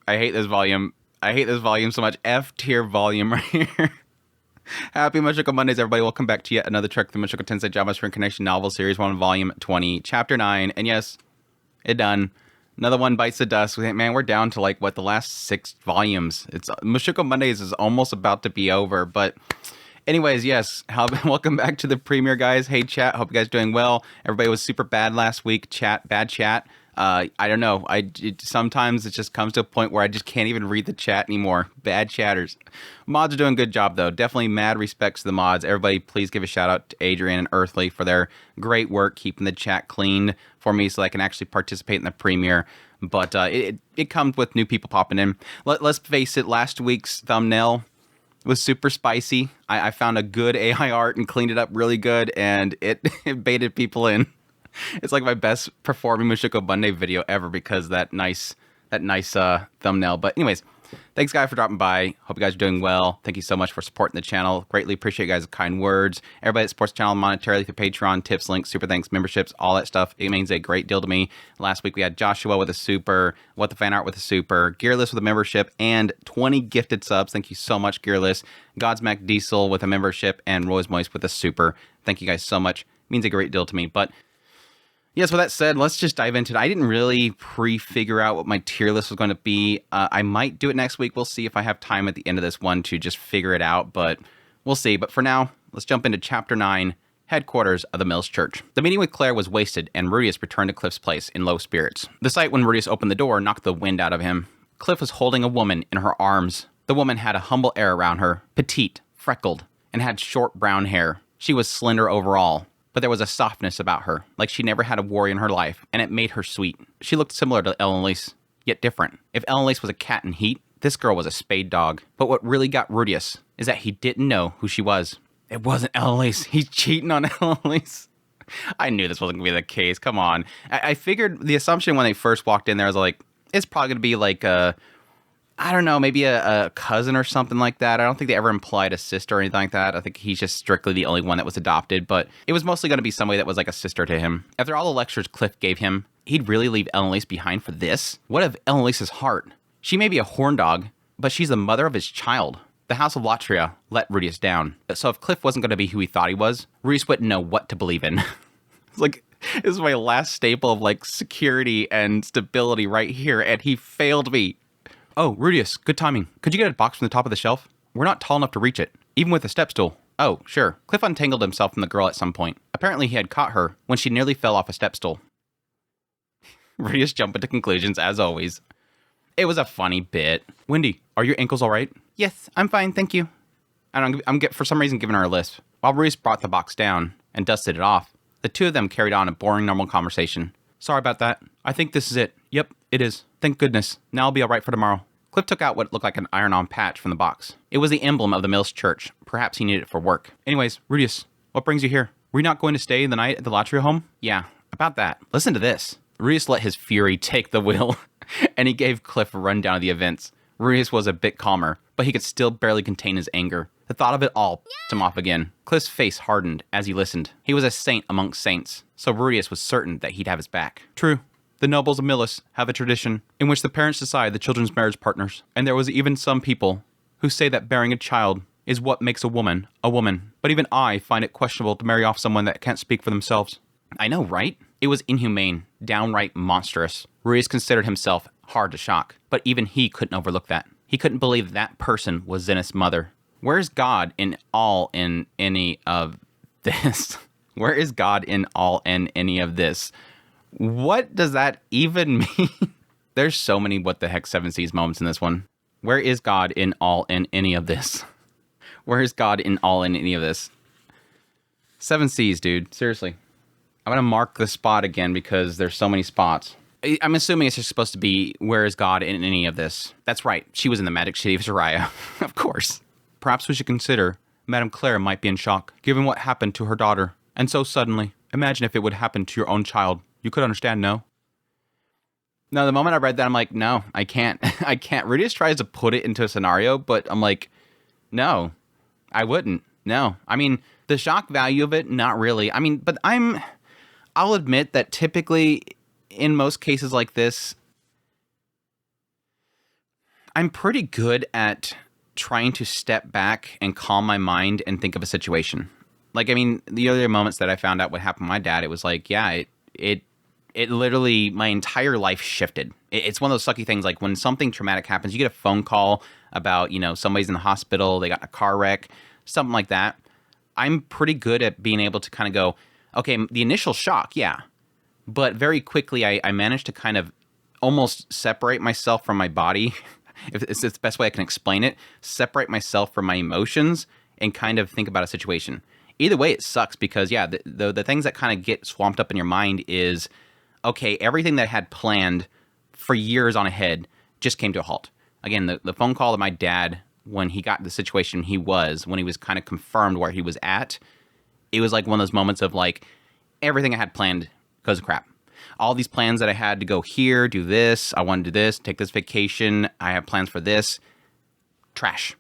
I hate this volume. I hate this volume so much. F tier volume right here. Happy Mushoku Mondays, everybody. Welcome back to yet another trek through Mushoku Tensei Jobless Reincarnation novel series 1, volume 20, chapter 9. And yes, it done. Another one bites the dust. Man, we're down to like, what, the last 6 volumes. It's Mushoku Mondays is almost about to be over. But anyways, yes, welcome back to the premiere, guys. Hey, chat. Hope you guys doing well. Everybody was super bad last week. Bad chat. I don't know. Sometimes it just comes to a point where I just can't even read the chat anymore. Bad chatters. Mods are doing a good job, though. Definitely mad respects to the mods. Everybody, please give a shout out to Adrian and Earthly for their great work keeping the chat clean for me so I can actually participate in the premiere. But it comes with new people popping in. Let's face it, last week's thumbnail was super spicy. I found a good AI art and cleaned it up really good, and it baited people in. It's like my best performing Mushoku Monday video ever because that nice thumbnail. But anyways, thanks guys for dropping by. Hope you guys are doing well. Thank you so much for supporting the channel. Greatly appreciate you guys' kind words. Everybody that supports the channel monetarily through Patreon, tips, links, super thanks, memberships, all that stuff. It means a great deal to me. Last week we had Joshua with a super, What the Fan Art with a super, Gearless with a membership, and 20 gifted subs. Thank you so much, Gearless. Godsmack Diesel with a membership, and Rose Moist with a super. Thank you guys so much. It means a great deal to me. But yes, with that said, let's just dive into it. I didn't really pre-figure out what my tier list was going to be. I might do it next week. We'll see if I have time at the end of this one to just figure it out, but we'll see. But for now, let's jump into Chapter 9, Headquarters of the Mills Church. The meeting with Claire was wasted, and Rudius returned to Cliff's place in low spirits. The sight when Rudius opened the door knocked the wind out of him. Cliff was holding a woman in her arms. The woman had a humble air around her, petite, freckled, and had short brown hair. She was slender overall, but there was a softness about her, like she never had a worry in her life, and it made her sweet. She looked similar to Ellenlise, yet different. If Ellenlise was a cat in heat, this girl was a spayed dog. But what really got Rudius is that he didn't know who she was. It wasn't Ellenlise. He's cheating on Ellenlise. I knew this wasn't going to be the case. Come on. I figured the assumption when they first walked in there was like, it's probably going to be like I don't know, maybe a cousin or something like that. I don't think they ever implied a sister or anything like that. I think he's just strictly the only one that was adopted, but it was mostly going to be somebody that was like a sister to him. After all the lectures Cliff gave him, he'd really leave Ellenlise behind for this? What of Ellenlise's heart? She may be a horn dog, but she's the mother of his child. The House of Latria let Rudius down. So if Cliff wasn't going to be who he thought he was, Rudius wouldn't know what to believe in. It's like, this is my last staple of like security and stability right here, and he failed me. Oh, Rudius, good timing. Could you get a box from the top of the shelf? We're not tall enough to reach it, even with a step stool. Oh, sure. Cliff untangled himself from the girl at some point. Apparently he had caught her when she nearly fell off a step stool. Rudius jumped into conclusions, as always. It was a funny bit. Wendy, are your ankles all right? Yes, I'm fine, thank you. I'm for some reason giving her a list. While Rudius brought the box down and dusted it off, the two of them carried on a boring, normal conversation. Sorry about that. I think this is it. Yep, it is. Thank goodness. Now I'll be all right for tomorrow. Cliff took out what looked like an iron-on patch from the box. It was the emblem of the Mills Church. Perhaps he needed it for work. Anyways, Rudius, what brings you here? Were you not going to stay the night at the Latria home? Yeah, about that. Listen to this. Rudius let his fury take the wheel, and he gave Cliff a rundown of the events. Rudius was a bit calmer, but he could still barely contain his anger. The thought of it all pissed him off again. Cliff's face hardened as he listened. He was a saint amongst saints, so Rudius was certain that he'd have his back. True. The nobles of Millis have a tradition in which the parents decide the children's marriage partners, and there was even some people who say that bearing a child is what makes a woman a woman. But even I find it questionable to marry off someone that can't speak for themselves. I know, right? It was inhumane, downright monstrous. Rudius considered himself hard to shock, but even he couldn't overlook that. He couldn't believe that person was Zenith's mother. Where is God in any of this? Where is God in any of this? What does that even mean? There's so many what the heck 7 Seas moments in this one. Where is God in any of this? Where is God in any of this? 7 Seas, dude. Seriously. I'm going to mark the spot again because there's so many spots. I'm assuming it's just supposed to be, where is God in any of this? That's right. She was in the magic city of Soraya. Of course. Perhaps we should consider Madame Claire might be in shock, given what happened to her daughter. And so suddenly, imagine if it would happen to your own child. You could understand, no? No, the moment I read that, I'm like, no, I can't. I can't. Rudius tries to put it into a scenario, but I'm like, no, I wouldn't. No. I mean, the shock value of it, not really. I mean, but I'll admit that typically, in most cases like this, I'm pretty good at trying to step back and calm my mind and think of a situation. Like, I mean, the other moments that I found out what happened to my dad, it was like, yeah, it literally, my entire life shifted. It's one of those sucky things. Like when something traumatic happens, you get a phone call about, somebody's in the hospital, they got in a car wreck, something like that. I'm pretty good at being able to kind of go, okay, the initial shock, yeah. But very quickly, I managed to kind of almost separate myself from my body. If it's the best way I can explain it, separate myself from my emotions and kind of think about a situation. Either way, it sucks because, yeah, the things that kind of get swamped up in your mind is, okay, everything that I had planned for years on ahead just came to a halt. Again, the phone call of my dad when he got the situation when he was kind of confirmed where he was at, it was like one of those moments of like, everything I had planned goes to crap. All these plans that I had to go here, do this, I want to do this, take this vacation, I have plans for this, trash.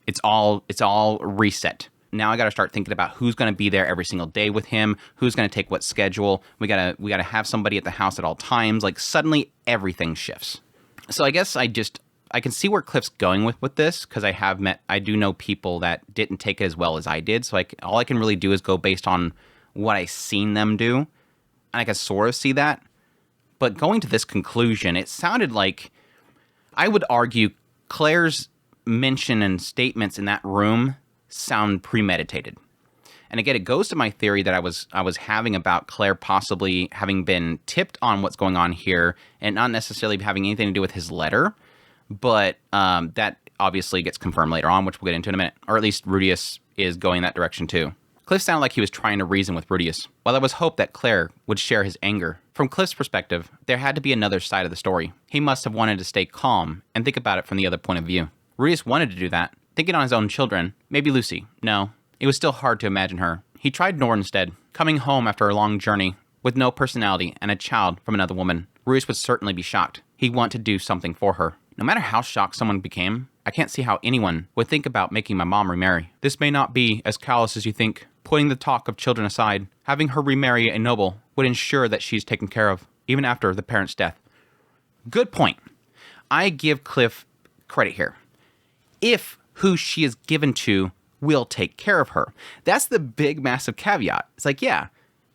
It's all reset. Now I got to start thinking about who's going to be there every single day with him, who's going to take what schedule. We got to have somebody at the house at all times. Like suddenly everything shifts. So I guess I can see where Cliff's going with this because I do know people that didn't take it as well as I did. So all I can really do is go based on what I seen them do. And I can sort of see that. But going to this conclusion, it sounded like, I would argue Claire's mention and statements in that room sound premeditated. And again, it goes to my theory that I was having about Claire possibly having been tipped on what's going on here and not necessarily having anything to do with his letter, but that obviously gets confirmed later on, which we'll get into in a minute. Or at least Rudius is going that direction too. Cliff sounded like he was trying to reason with Rudius, while there was hope that Claire would share his anger. From Cliff's perspective, there had to be another side of the story. He must have wanted to stay calm and think about it from the other point of view. Rudius wanted to do that, thinking on his own children, maybe Lucy. No, it was still hard to imagine her. He tried Nor instead, coming home after a long journey, with no personality and a child from another woman. Rudius would certainly be shocked. He'd want to do something for her. No matter how shocked someone became, I can't see how anyone would think about making my mom remarry. This may not be as callous as you think. Putting the talk of children aside, having her remarry a noble would ensure that she's taken care of, even after the parent's death. Good point. I give Cliff credit here. If who she is given to will take care of her. That's the big, massive caveat. It's like, yeah,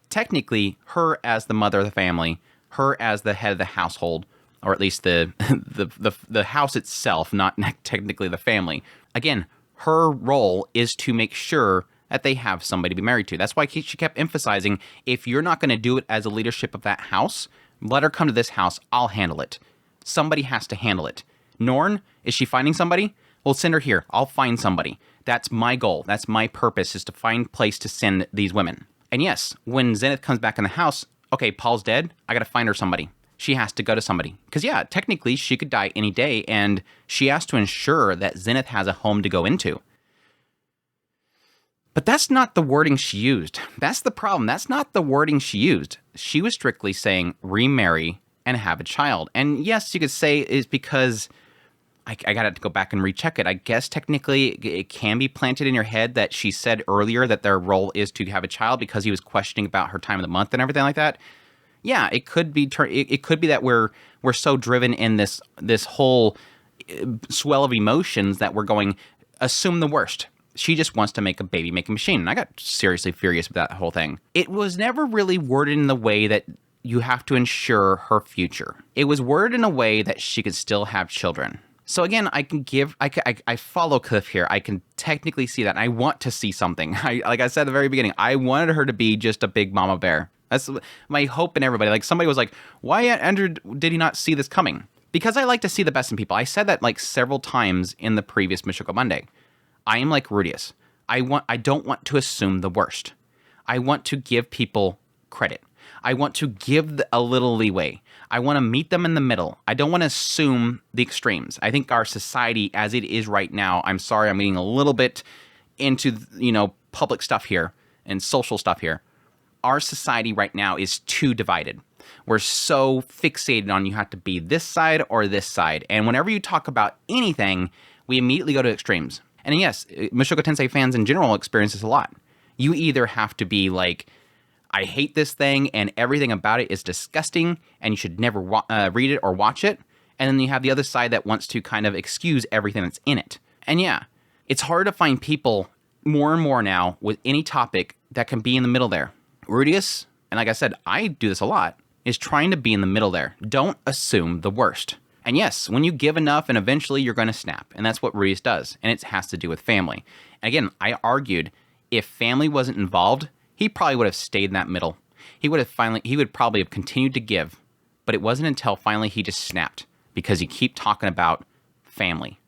technically, her as the mother of the family, her as the head of the household, or at least the house itself, not technically the family. Again, her role is to make sure that they have somebody to be married to. That's why she kept emphasizing, if you're not going to do it as a leadership of that house, let her come to this house. I'll handle it. Somebody has to handle it. Norn, is she finding somebody? Well, send her here. I'll find somebody. That's my goal. That's my purpose, is to find place to send these women. And yes, when Zenith comes back in the house, okay, Paul's dead. I got to find her somebody. She has to go to somebody. Because yeah, technically she could die any day, and she has to ensure that Zenith has a home to go into. But that's not the wording she used. That's the problem. That's not the wording she used. She was strictly saying remarry and have a child. And yes, you could say it's because I got to go back and recheck it. I guess technically it can be planted in your head that she said earlier that their role is to have a child because he was questioning about her time of the month and everything like that. Yeah, it could be. It could be that we're so driven in this whole swell of emotions that we're going, assume the worst. She just wants to make a baby-making machine. And I got seriously furious with that whole thing. It was never really worded in the way that you have to ensure her future. It was worded in a way that she could still have children. So again, I follow Cliff here. I can technically see that. And I want to see something. Like I said at the very beginning, I wanted her to be just a big mama bear. That's my hope in everybody. Like somebody was like, why, Andrew, did he not see this coming? Because I like to see the best in people. I said that like several times in the previous Mushoku Monday. I am like Rudius. I don't want to assume the worst. I want to give people credit. I want to give a little leeway. I want to meet them in the middle. I don't want to assume the extremes. I think our society as it is right now, I'm sorry, I'm getting a little bit into, public stuff here and social stuff here. Our society right now is too divided. We're so fixated on you have to be this side or this side. And whenever you talk about anything, we immediately go to extremes. And yes, Mushoku Tensei fans in general experience this a lot. You either have to be like, I hate this thing and everything about it is disgusting and you should never read it or watch it. And then you have the other side that wants to kind of excuse everything that's in it. And yeah, it's hard to find people more and more now with any topic that can be in the middle there. Rudius, and like I said, I do this a lot, is trying to be in the middle there. Don't assume the worst. And yes, when you give enough and eventually you're going to snap. And that's what Rudius does. And it has to do with family. And again, I argued if family wasn't involved, he probably would have stayed in that middle. He would probably have continued to give. But it wasn't until finally he just snapped. Because you keep talking about family.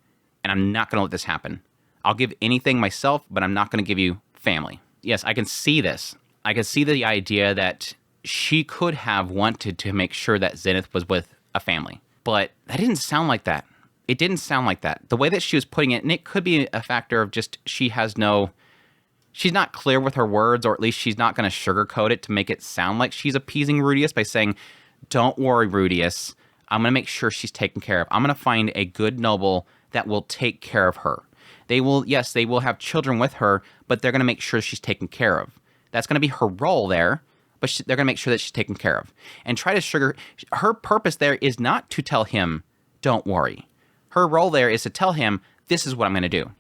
And I'm not going to let this happen. I'll give anything myself, but I'm not going to give you family. Yes, I can see this. I can see the idea that she could have wanted to make sure that Zenith was with a family. But that didn't sound like that. It didn't sound like that. The way that she was putting it, and it could be a factor of just she's not clear with her words, or at least she's not going to sugarcoat it to make it sound like she's appeasing Rudius by saying, don't worry, Rudius. I'm going to make sure she's taken care of. I'm going to find a good noble that will take care of her. They will have children with her, but they're going to make sure she's taken care of. That's going to be her role there, but they're going to make sure that she's taken care of. And try to her purpose there is not to tell him, don't worry. Her role there is to tell him, this is what I'm going to do.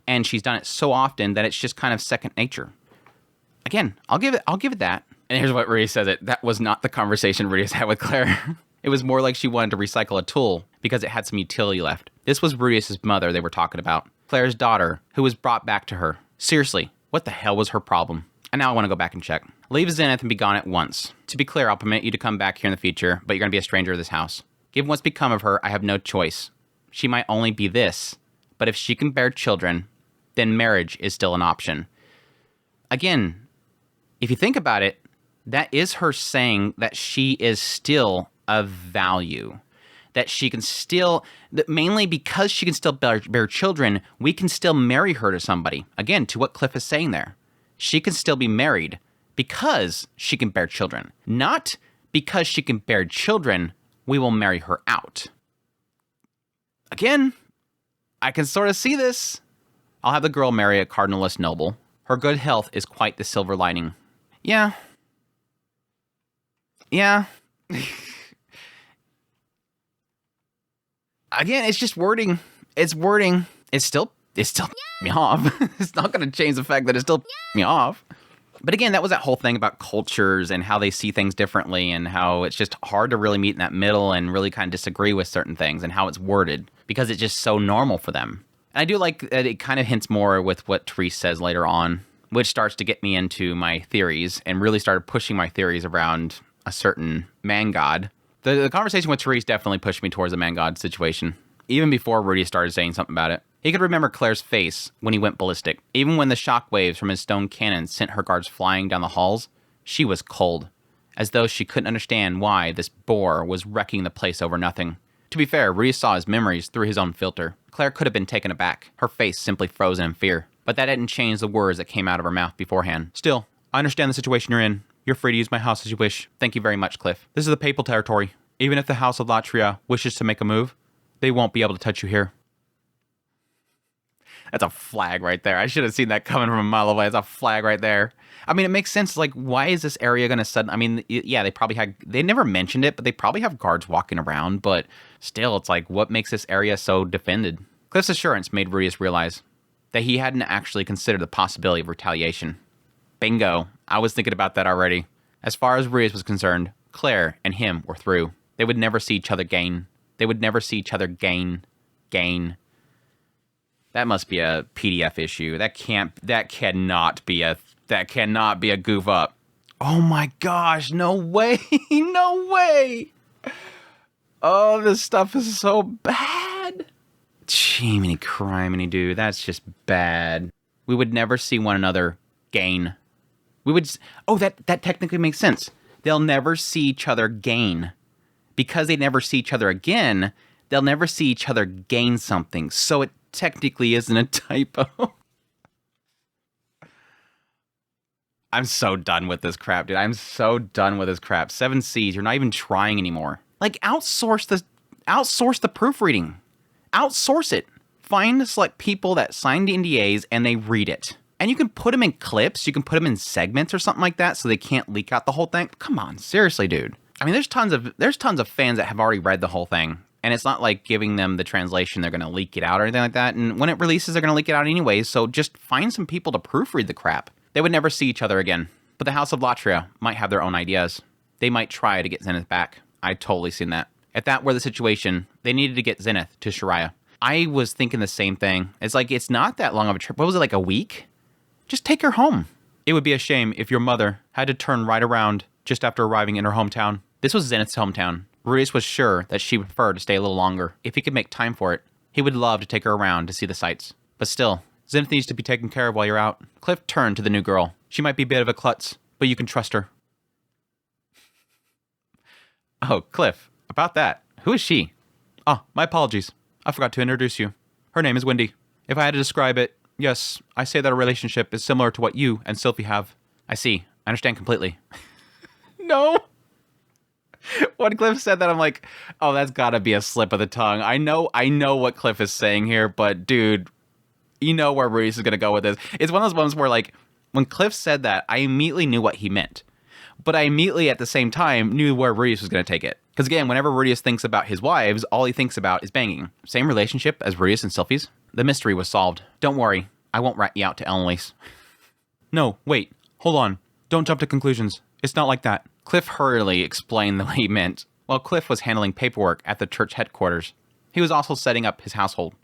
And she's done it so often that it's just kind of second nature. Again, I'll give it that. And here's what Rudius says it. That was not the conversation Rudius had with Claire. It was more like she wanted to recycle a tool because it had some utility left. This was Rudius' mother they were talking about. Claire's daughter, who was brought back to her. Seriously, what the hell was her problem? And now I want to go back and check. Leave Zenith and be gone at once. To be clear, I'll permit you to come back here in the future, but you're going to be a stranger to this house. Given what's become of her, I have no choice. She might only be this, but if she can bear children, then marriage is still an option. Again, if you think about it, that is her saying that she is still of value. That she can still, mainly because she can still bear children, we can still marry her to somebody. Again, to what Cliff is saying there. She can still be married because she can bear children. Not because she can bear children, we will marry her out. Again, I can sort of see this. I'll have the girl marry a cardinalist noble. Her good health is quite the silver lining. Yeah. Again, it's just wording. It's wording. It's still me off. It's not going to change the fact that it's still me off. But again, that was that whole thing about cultures and how they see things differently and how it's just hard to really meet in that middle and really kind of disagree with certain things and how it's worded because it's just so normal for them. And I do like that it kind of hints more with what Therese says later on, which starts to get me into my theories and really started pushing my theories around a certain man god. The conversation with Therese definitely pushed me towards a man god situation, even before Rudy started saying something about it. He could remember Claire's face when he went ballistic. Even when the shockwaves from his stone cannon sent her guards flying down the halls, she was cold, as though she couldn't understand why this boar was wrecking the place over nothing. To be fair, Rudy saw his memories through his own filter. Claire could have been taken aback, her face simply frozen in fear. But that didn't change the words that came out of her mouth beforehand. Still, I understand the situation you're in. You're free to use my house as you wish. Thank you very much, Cliff. This is the papal territory. Even if the House of Latria wishes to make a move, they won't be able to touch you here. That's a flag right there. I should have seen that coming from a mile away. It's a flag right there. I mean, it makes sense. Like, why is this area going to suddenly... I mean, yeah, they never mentioned it, but they probably have guards walking around. But still, it's like, what makes this area so defended? Cliff's assurance made Rudius realize that he hadn't actually considered the possibility of retaliation. Bingo. I was thinking about that already. As far as Rudius was concerned, Claire and him were through. They would never see each other gain. They would never see each other gain. That must be a PDF issue. That cannot be a goof up. Oh my gosh, no way. No way. Oh, this stuff is so bad. Jiminy criminy, dude. That's just bad. We would never see one another gain. That technically makes sense. They'll never see each other gain. Because they never see each other again, they'll never see each other gain something. So it technically isn't a typo. I'm so done with this crap, dude. I'm so done with this crap. 7 Cs, you're not even trying anymore. Like, outsource the proofreading. Outsource it. Find select people that signed NDAs and they read it. And you can put them in clips, you can put them in segments or something like that so they can't leak out the whole thing. Come on, seriously, dude. I mean, there's tons of fans that have already read the whole thing And it's not like giving them the translation, they're going to leak it out or anything like that. And when it releases, they're going to leak it out anyways. So just find some people to proofread the crap. They would never see each other again. But the House of Latria might have their own ideas. They might try to get Zenith back. I'd totally seen that. If that were the situation, they needed to get Zenith to Shariah. I was thinking the same thing. It's like, it's not that long of a trip. What was it, like a week? Just take her home. It would be a shame if your mother had to turn right around just after arriving in her hometown. This was Zenith's hometown. Rudius was sure that she would prefer to stay a little longer. If he could make time for it, he would love to take her around to see the sights. But still, Zenith needs to be taken care of while you're out. Cliff turned to the new girl. She might be a bit of a klutz, but you can trust her. Oh, Cliff, about that. Who is she? Oh, my apologies. I forgot to introduce you. Her name is Wendy. If I had to describe it, yes, I say that our relationship is similar to what you and Sylphie have. I see. I understand completely. No. When Cliff said that, I'm like, oh, that's gotta be a slip of the tongue. I know what Cliff is saying here, but dude, you know where Rudius is gonna go with this. It's one of those moments where, like, when Cliff said that, I immediately knew what he meant. But I immediately, at the same time, knew where Rudius was gonna take it. Because again, whenever Rudius thinks about his wives, all he thinks about is banging. Same relationship as Rudius and Sylphie's. The mystery was solved. Don't worry, I won't rat you out to Ellenlise. No, wait, hold on. Don't jump to conclusions. It's not like that. Cliff hurriedly explained what he meant, while Cliff was handling paperwork at the church headquarters. He was also setting up his household.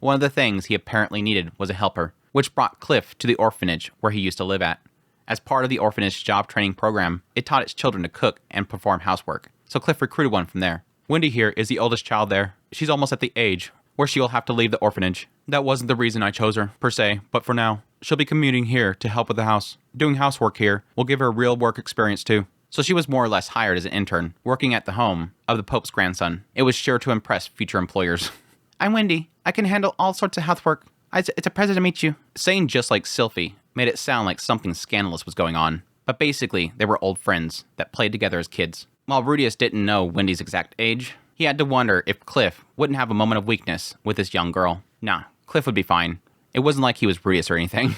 One of the things he apparently needed was a helper, which brought Cliff to the orphanage where he used to live at. As part of the orphanage job training program, it taught its children to cook and perform housework, so Cliff recruited one from there. Wendy here is the oldest child there. She's almost at the age where she'll have to leave the orphanage. That wasn't the reason I chose her, per se, but for now, she'll be commuting here to help with the house. Doing housework here will give her real work experience too. So she was more or less hired as an intern, working at the home of the Pope's grandson. It was sure to impress future employers. I'm Wendy. I can handle all sorts of housework. It's a pleasure to meet you. Saying just like Sylphie made it sound like something scandalous was going on. But basically, they were old friends that played together as kids. While Rudius didn't know Wendy's exact age, he had to wonder if Cliff wouldn't have a moment of weakness with this young girl. Nah, Cliff would be fine. It wasn't like he was Rudius or anything.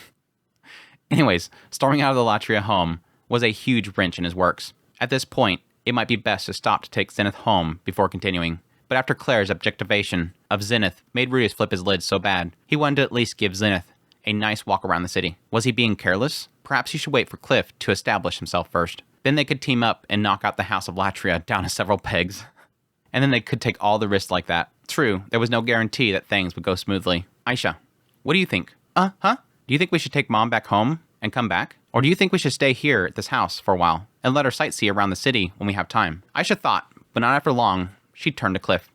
Anyways, storming out of the Latria home was a huge wrench in his works. At this point, it might be best to stop to take Zenith home before continuing. But after Claire's objectivation of Zenith made Rudius flip his lid so bad, he wanted to at least give Zenith a nice walk around the city. Was he being careless? Perhaps he should wait for Cliff to establish himself first. Then they could team up and knock out the House of Latria down to several pegs. And then they could take all the risks like that. True, there was no guarantee that things would go smoothly. Aisha, what do you think? Huh? Do you think we should take Mom back home and come back? Or do you think we should stay here at this house for a while and let her sightsee around the city when we have time? Aisha thought, but not after long, she turned to Cliff.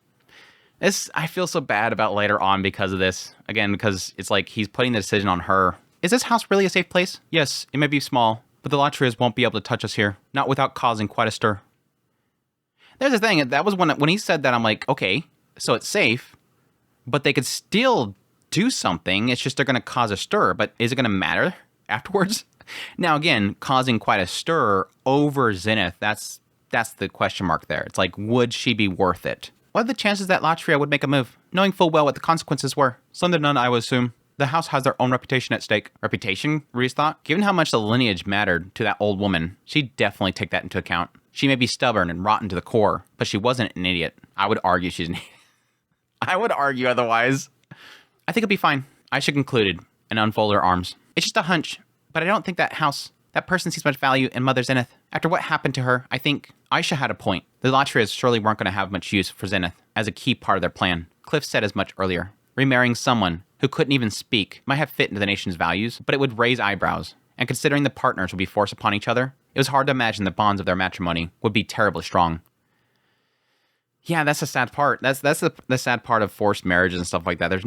I feel so bad about later on because of this. Again, because it's like he's putting the decision on her. Is this house really a safe place? Yes, it may be small, but the Latrias won't be able to touch us here. Not without causing quite a stir. There's the thing, that was when he said that, I'm like, okay, so it's safe, but they could still do something. It's just they're going to cause a stir, but is it going to matter afterwards? Now, again, causing quite a stir over Zenith, that's the question mark there. It's like, would she be worth it? What are the chances that Latria would make a move, knowing full well what the consequences were? Slim to none, I would assume. The house has their own reputation at stake. Reputation? Reese thought. Given how much the lineage mattered to that old woman, she'd definitely take that into account. She may be stubborn and rotten to the core, but she wasn't an idiot. I would argue she's an idiot. I would argue otherwise. I think it'll be fine. Aisha concluded and unfolded her arms. It's just a hunch, but I don't think that person sees much value in Mother Zenith. After what happened to her, I think Aisha had a point. The Latrias surely weren't going to have much use for Zenith as a key part of their plan. Cliff said as much earlier. Remarrying someone who couldn't even speak might have fit into the nation's values, but it would raise eyebrows. And considering the partners would be forced upon each other, it was hard to imagine the bonds of their matrimony would be terribly strong. Yeah, that's the sad part. That's the sad part of forced marriages and stuff like that. There's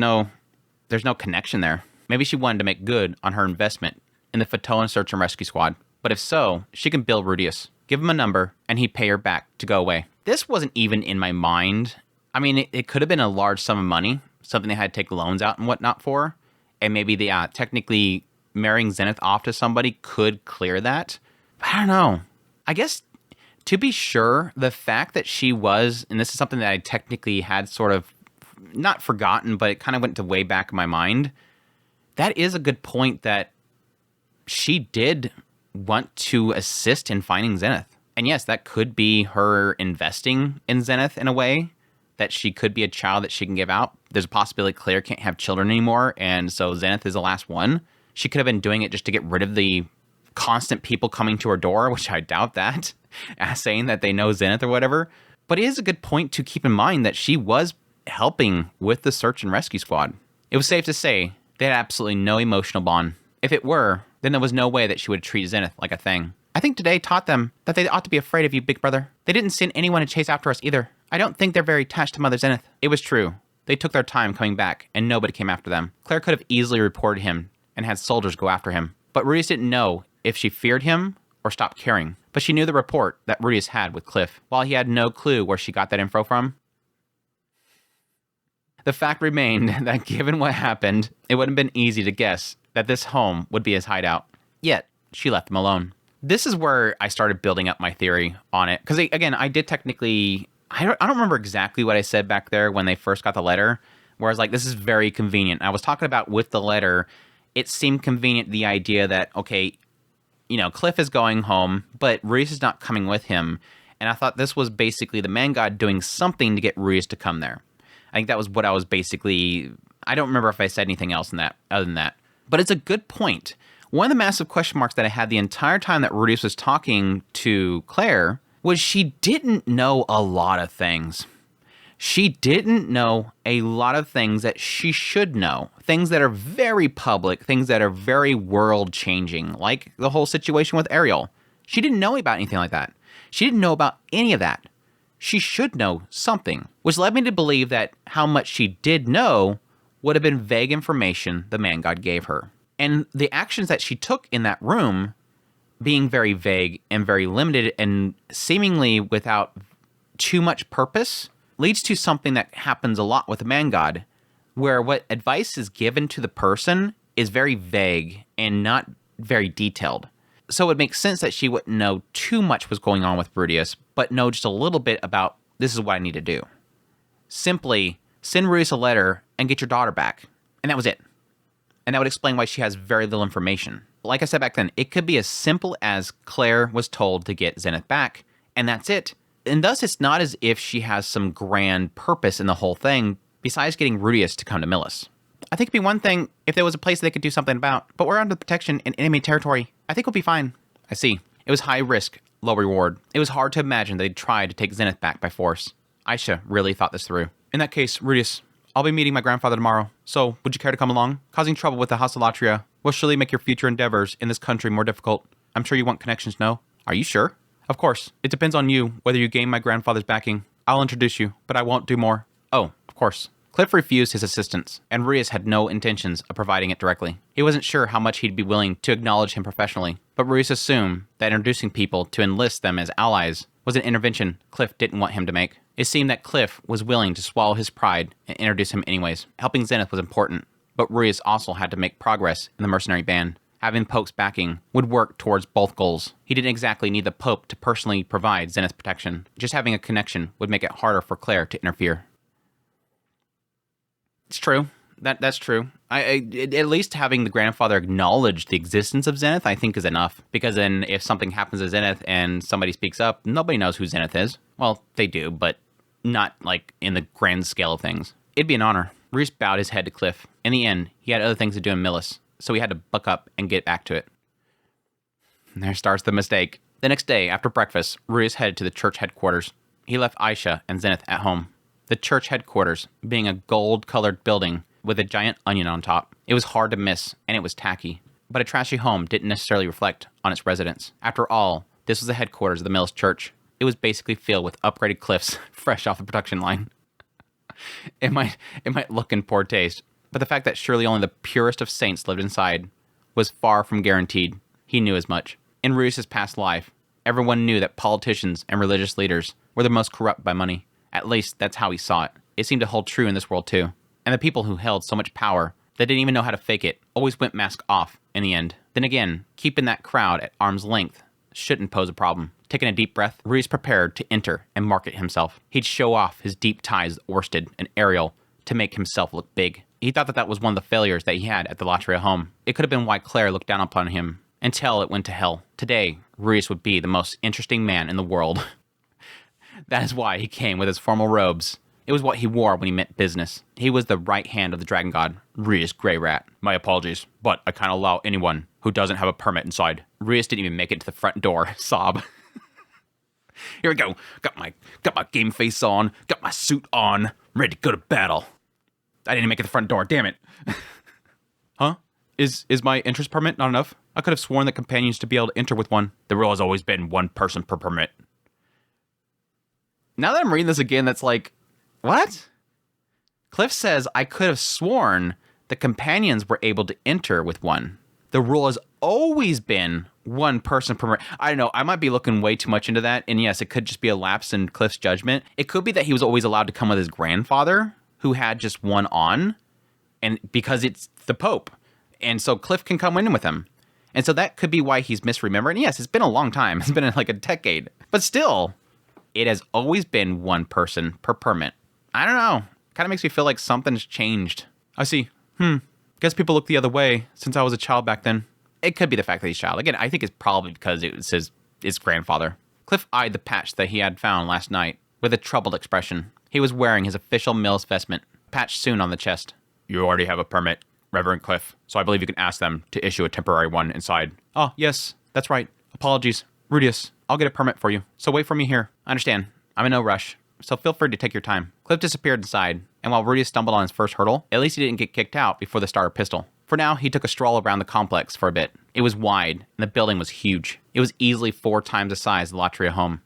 no connection there. Maybe she wanted to make good on her investment in the Fatoan Search and Rescue Squad. But if so, she can bill Rudius, give him a number, and he'd pay her back to go away. This wasn't even in my mind. I mean, it could have been a large sum of money, something they had to take loans out and whatnot for, and maybe technically marrying Zenith off to somebody could clear that. But I don't know. I guess, to be sure, the fact that she was, and this is something that I technically had sort of, not forgotten, but it kind of went to way back in my mind, that is a good point that she did want to assist in finding Zenith. And yes, that could be her investing in Zenith in a way that she could be a child that she can give out. There's a possibility Claire can't have children anymore, and so Zenith is the last one. She could have been doing it just to get rid of the constant people coming to her door, which I doubt that, saying that they know Zenith or whatever. But it is a good point to keep in mind that she was helping with the search and rescue squad. It was safe to say they had absolutely no emotional bond. If it were, then there was no way that she would treat Zenith like a thing. I think today taught them that they ought to be afraid of you, big brother. They didn't send anyone to chase after us either. I don't think they're very attached to Mother Zenith. It was true. They took their time coming back, and nobody came after them. Claire could have easily reported him and had soldiers go after him. But Rudius didn't know if she feared him or stopped caring. But she knew the rapport that Rudius had with Cliff, while he had no clue where she got that info from. The fact remained that given what happened, it wouldn't have been easy to guess that this home would be his hideout. Yet, she left him alone. This is where I started building up my theory on it. Because, again, I did technically... I don't remember exactly what I said back there when they first got the letter, where I was like, this is very convenient. I was talking about with the letter, it seemed convenient, the idea that, okay, you know, Cliff is going home, but Rudius is not coming with him. And I thought this was basically the man god doing something to get Rudius to come there. I think that was what I was basically... I don't remember if I said anything else in that other than that. But it's a good point. One of the massive question marks that I had the entire time that Rudius was talking to Claire was she didn't know a lot of things. She didn't know a lot of things that she should know. Things that are very public, things that are very world-changing, like the whole situation with Ariel. She didn't know about anything like that. She didn't know about any of that. She should know something, which led me to believe that how much she did know would have been vague information the man god gave her. And the actions that she took in that room, being very vague and very limited and seemingly without too much purpose, leads to something that happens a lot with the man god, where what advice is given to the person is very vague and not very detailed. So it makes sense that she wouldn't know too much was going on with Rudius, but know just a little bit about, this is what I need to do. Simply send Rudius a letter and get your daughter back. And that was it. And that would explain why she has very little information. Like I said back then, it could be as simple as Claire was told to get Zenith back, and that's it. And thus, it's not as if she has some grand purpose in the whole thing, besides getting Rudius to come to Millis. I think it'd be one thing if there was a place they could do something about, but we're under protection in enemy territory. I think we'll be fine. I see. It was high risk, low reward. It was hard to imagine they'd try to take Zenith back by force. Aisha really thought this through. In that case, Rudius, I'll be meeting my grandfather tomorrow, so would you care to come along? Causing trouble with the Hostility Latria will surely make your future endeavors in this country more difficult. I'm sure you want connections, no? Are you sure? Of course. It depends on you whether you gain my grandfather's backing. I'll introduce you, but I won't do more. Oh, of course. Cliff refused his assistance, and Rudius had no intentions of providing it directly. He wasn't sure how much he'd be willing to acknowledge him professionally, but Rudius assumed that introducing people to enlist them as allies was an intervention Cliff didn't want him to make. It seemed that Cliff was willing to swallow his pride and introduce him anyways. Helping Zenith was important, but Rudius also had to make progress in the mercenary band. Having Pope's backing would work towards both goals. He didn't exactly need the Pope to personally provide Zenith protection. Just having a connection would make it harder for Claire to interfere. It's true. That's true. At least having the grandfather acknowledge the existence of Zenith, I think, is enough. Because then if something happens to Zenith and somebody speaks up, nobody knows who Zenith is. Well, they do, but not like in the grand scale of things. It'd be an honor. Rudius bowed his head to Cliff. In the end, he had other things to do in Millis, so he had to buck up and get back to it. And there starts the mistake. The next day, after breakfast, Rudius headed to the church headquarters. He left Aisha and Zenith at home. The church headquarters being a gold-colored building with a giant onion on top. It was hard to miss, and it was tacky. But a trashy home didn't necessarily reflect on its residents. After all, this was the headquarters of the Millis Church. It was basically filled with upgraded cliffs fresh off the production line. It might look in poor taste, but the fact that surely only the purest of saints lived inside was far from guaranteed. He knew as much. In Rudius's past life, everyone knew that politicians and religious leaders were the most corrupt by money. At least, that's how he saw it. It seemed to hold true in this world, too. And the people who held so much power that didn't even know how to fake it always went mask off in the end. Then again, keeping that crowd at arm's length shouldn't pose a problem. Taking a deep breath, Rudius prepared to enter and market himself. He'd show off his deep ties with Orsted and Ariel to make himself look big. He thought that was one of the failures that he had at the Latria home. It could have been why Claire looked down upon him until it went to hell. Today, Rudius would be the most interesting man in the world. That is why he came with his formal robes. It was what he wore when he meant business. He was the right hand of the dragon god, Rias Grey Rat. My apologies, but I can't allow anyone who doesn't have a permit inside. Rias didn't even make it to the front door. Sob. Here we go. Got my game face on, got my suit on, ready to go to battle. I didn't make it to the front door, damn it. Huh? Is my interest permit not enough? I could have sworn that companions to be able to enter with one. The rule has always been one person per permit. Now that I'm reading this again, that's like, what? Cliff says, I could have sworn the companions were able to enter with one. The rule has always been one person per permit. I don't know, I might be looking way too much into that, and yes, it could just be a lapse in Cliff's judgment. It could be that he was always allowed to come with his grandfather, who had just one on, and because it's the Pope. And so Cliff can come in with him. And so that could be why he's misremembered. And yes, it's been a long time. It's been like a decade. But still, it has always been one person per permit. I don't know. Kind of makes me feel like something's changed. I see. Guess people look the other way since I was a child back then. It could be the fact that he's a child. Again, I think it's probably because it was his grandfather. Cliff eyed the patch that he had found last night with a troubled expression. He was wearing his official Mills vestment, patched soon on the chest. You already have a permit, Reverend Cliff, so I believe you can ask them to issue a temporary one inside. Oh, yes, that's right. Apologies. Rudius, I'll get a permit for you, so wait for me here. I understand. I'm in no rush, so feel free to take your time. Cliff disappeared inside, and while Rudius stumbled on his first hurdle, at least he didn't get kicked out before the starter pistol. For now, he took a stroll around the complex for a bit. It was wide, and the building was huge. It was easily 4 times the size of the Latria home.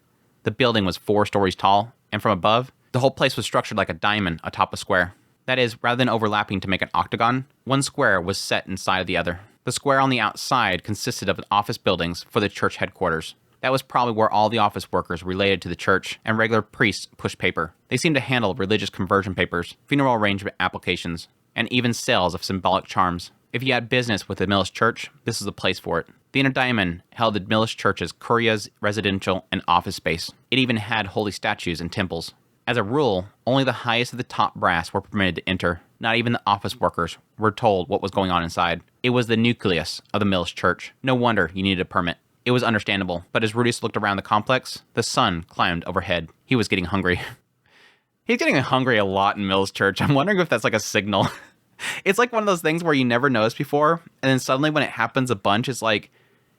The building was 4 stories tall, and from above, the whole place was structured like a diamond atop a square. That is, rather than overlapping to make an octagon, one square was set inside of the other. The square on the outside consisted of office buildings for the church headquarters. That was probably where all the office workers related to the church and regular priests pushed paper. They seemed to handle religious conversion papers, funeral arrangement applications, and even sales of symbolic charms. If you had business with the Millis Church, this was the place for it. The inner diamond held the Millis Church's curias, residential, and office space. It even had holy statues and temples. As a rule, only the highest of the top brass were permitted to enter. Not even the office workers were told what was going on inside. It was the nucleus of the Millis Church. No wonder you needed a permit. It was understandable, but as Rudius looked around the complex, the sun climbed overhead. He was getting hungry. He's getting hungry a lot in Millis Church. I'm wondering if that's like a signal. It's like one of those things where you never noticed before, and then suddenly when it happens a bunch, it's like,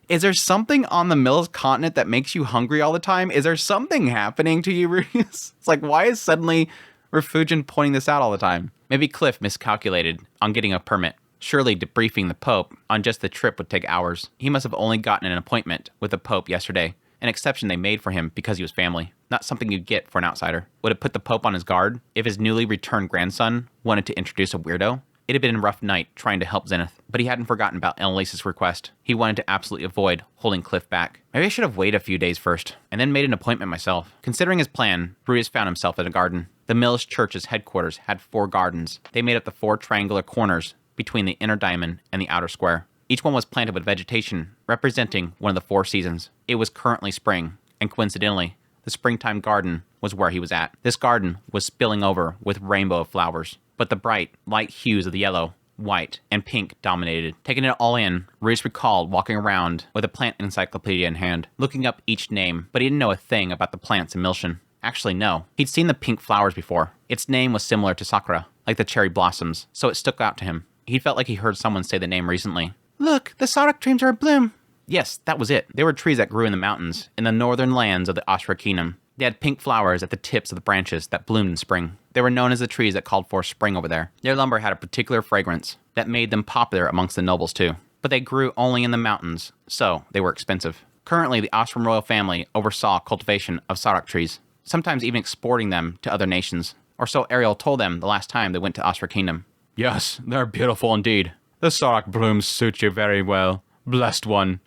is there something on the Millis continent that makes you hungry all the time? Is there something happening to you, Rudius? It's like, why is suddenly Refugin pointing this out all the time? Maybe Cliff miscalculated on getting a permit. Surely debriefing the Pope on just the trip would take hours. He must have only gotten an appointment with the Pope yesterday, an exception they made for him because he was family, not something you'd get for an outsider. Would it put the Pope on his guard if his newly returned grandson wanted to introduce a weirdo? It had been a rough night trying to help Zenith, but he hadn't forgotten about Annalise's request. He wanted to absolutely avoid holding Cliff back. Maybe I should have waited a few days first, and then made an appointment myself. Considering his plan, Rudius found himself in a garden. The Millis Church's headquarters had 4 gardens. They made up the 4 triangular corners between the inner diamond and the outer square. Each one was planted with vegetation, representing one of the 4 seasons. It was currently spring, and coincidentally, the springtime garden was where he was at. This garden was spilling over with rainbow of flowers, but the bright, light hues of the yellow, white, and pink dominated. Taking it all in, Rudius recalled walking around with a plant encyclopedia in hand, looking up each name, but he didn't know a thing about the plants in Milshan. Actually, no. He'd seen the pink flowers before. Its name was similar to sakura, like the cherry blossoms, so it stuck out to him. He felt like he heard someone say the name recently. Look, the Sarak trees are abloom. Yes, that was it. They were trees that grew in the mountains, in the northern lands of the Ashra Kingdom. They had pink flowers at the tips of the branches that bloomed in spring. They were known as the trees that called for spring over there. Their lumber had a particular fragrance that made them popular amongst the nobles too. But they grew only in the mountains, so they were expensive. Currently, the Ashram royal family oversaw cultivation of Sarak trees, sometimes even exporting them to other nations. Or so Ariel told them the last time they went to Ashra Kingdom. Yes, they're beautiful indeed. The Sarak blooms suit you very well. Blessed one.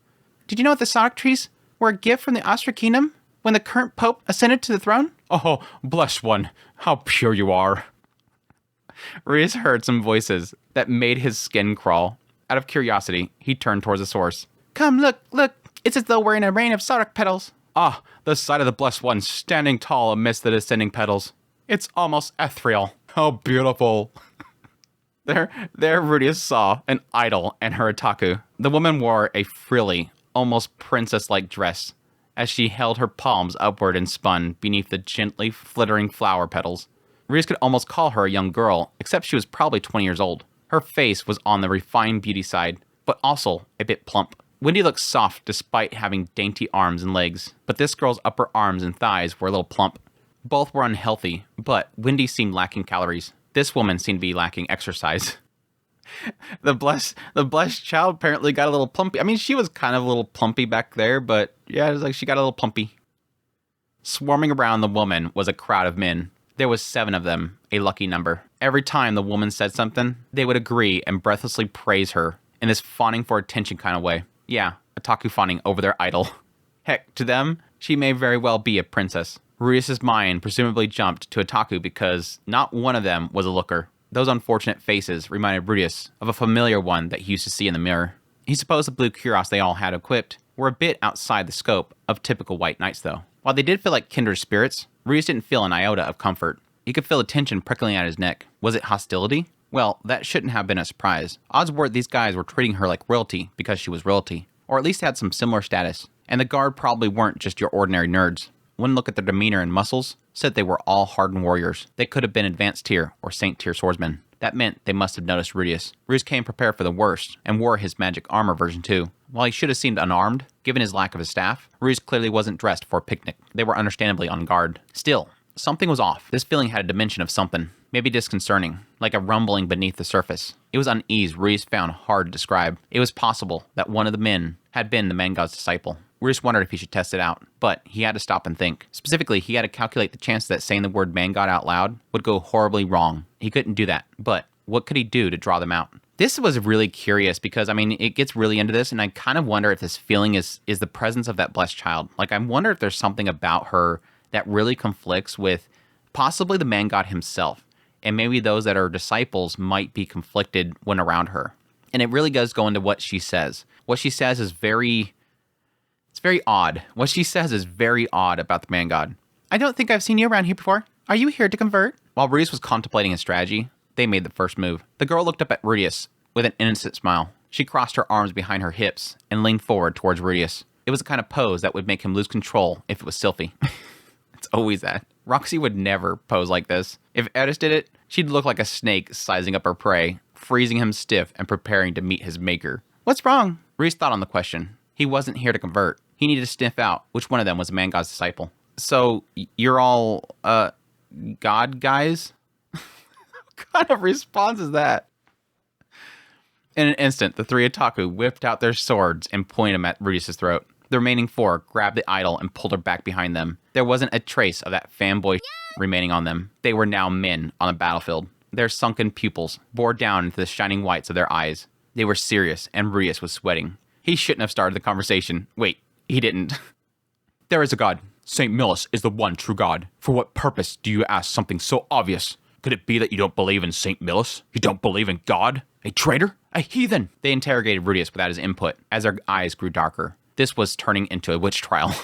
Did you know that the Sarak trees were a gift from the Ashra Kingdom when the current Pope ascended to the throne? Oh, blessed one. How pure you are. Rudius heard some voices that made his skin crawl. Out of curiosity, he turned towards the source. Come, look. It's as though we're in a rain of Sarak petals. Ah, the sight of the blessed one standing tall amidst the descending petals. It's almost ethereal. How beautiful. There Rudius saw an idol and her otaku. The woman wore a frilly, almost princess-like dress as she held her palms upward and spun beneath the gently flittering flower petals. Rias could almost call her a young girl, except she was probably 20 years old. Her face was on the refined beauty side, but also a bit plump. Wendy looked soft despite having dainty arms and legs, but this girl's upper arms and thighs were a little plump. Both were unhealthy, but Wendy seemed lacking calories. This woman seemed to be lacking exercise. The blessed child apparently got a little plumpy. I mean, she was kind of a little plumpy back there, but yeah, it was like she got a little plumpy. Swarming around the woman was a crowd of men. There was 7 of them, a lucky number. Every time the woman said something, they would agree and breathlessly praise her in this fawning for attention kind of way. Yeah, otaku fawning over their idol. Heck, to them, she may very well be a princess. Rias' mind presumably jumped to otaku because not one of them was a looker. Those unfortunate faces reminded Rias of a familiar one that he used to see in the mirror. He supposed the blue cuirass they all had equipped were a bit outside the scope of typical white knights, though. While they did feel like kindred spirits, Rias didn't feel an iota of comfort. He could feel a tension prickling at his neck. Was it hostility? Well, that shouldn't have been a surprise. Odds were these guys were treating her like royalty because she was royalty, or at least had some similar status. And the guard probably weren't just your ordinary nerds. One look at their demeanor and muscles said they were all hardened warriors. They could have been advanced tier or saint tier swordsmen. That meant they must have noticed Rias. Rias came prepared for the worst and wore his magic armor version 2. While he should have seemed unarmed, given his lack of his staff, Rias clearly wasn't dressed for a picnic. They were understandably on guard. Still, something was off. This feeling had a dimension of something, maybe disconcerting, like a rumbling beneath the surface. It was unease Rias found hard to describe. It was possible that one of the men had been the man god's disciple. Rias wondered if he should test it out, but he had to stop and think. Specifically, he had to calculate the chance that saying the word man god out loud would go horribly wrong. He couldn't do that, but what could he do to draw them out? This was really curious because, I mean, it gets really into this, and I kind of wonder if this feeling is the presence of that blessed child. Like, I wonder if there's something about her that really conflicts with possibly the man god himself, and maybe those that are disciples might be conflicted when around her. And it really does go into what she says. What she says is very odd. What she says is very odd about the man god. I don't think I've seen you around here before. Are you here to convert? While Rias was contemplating his strategy, they made the first move. The girl looked up at Rias with an innocent smile. She crossed her arms behind her hips and leaned forward towards Rias. It was a kind of pose that would make him lose control if it was Sylphie. It's always that. Roxy would never pose like this. If Edis did it, she'd look like a snake sizing up her prey, freezing him stiff and preparing to meet his maker. What's wrong? Rias thought on the question. He wasn't here to convert. He needed to sniff out which one of them was a man god's disciple. So, you're all, god guys? What kind of response is that? In an instant, the 3 otaku whipped out their swords and pointed them at Rias' throat. The remaining 4 grabbed the idol and pulled her back behind them. There wasn't a trace of that fanboy remaining on them. They were now men on the battlefield. Their sunken pupils bore down into the shining whites of their eyes. They were serious, and Rias was sweating. He shouldn't have started the conversation. Wait, he didn't. There is a god. St. Millis is the one true god. For what purpose do you ask something so obvious? Could it be that you don't believe in St. Millis? You don't believe in God? A traitor? A heathen? They interrogated Rias without his input, as their eyes grew darker. This was turning into a witch trial.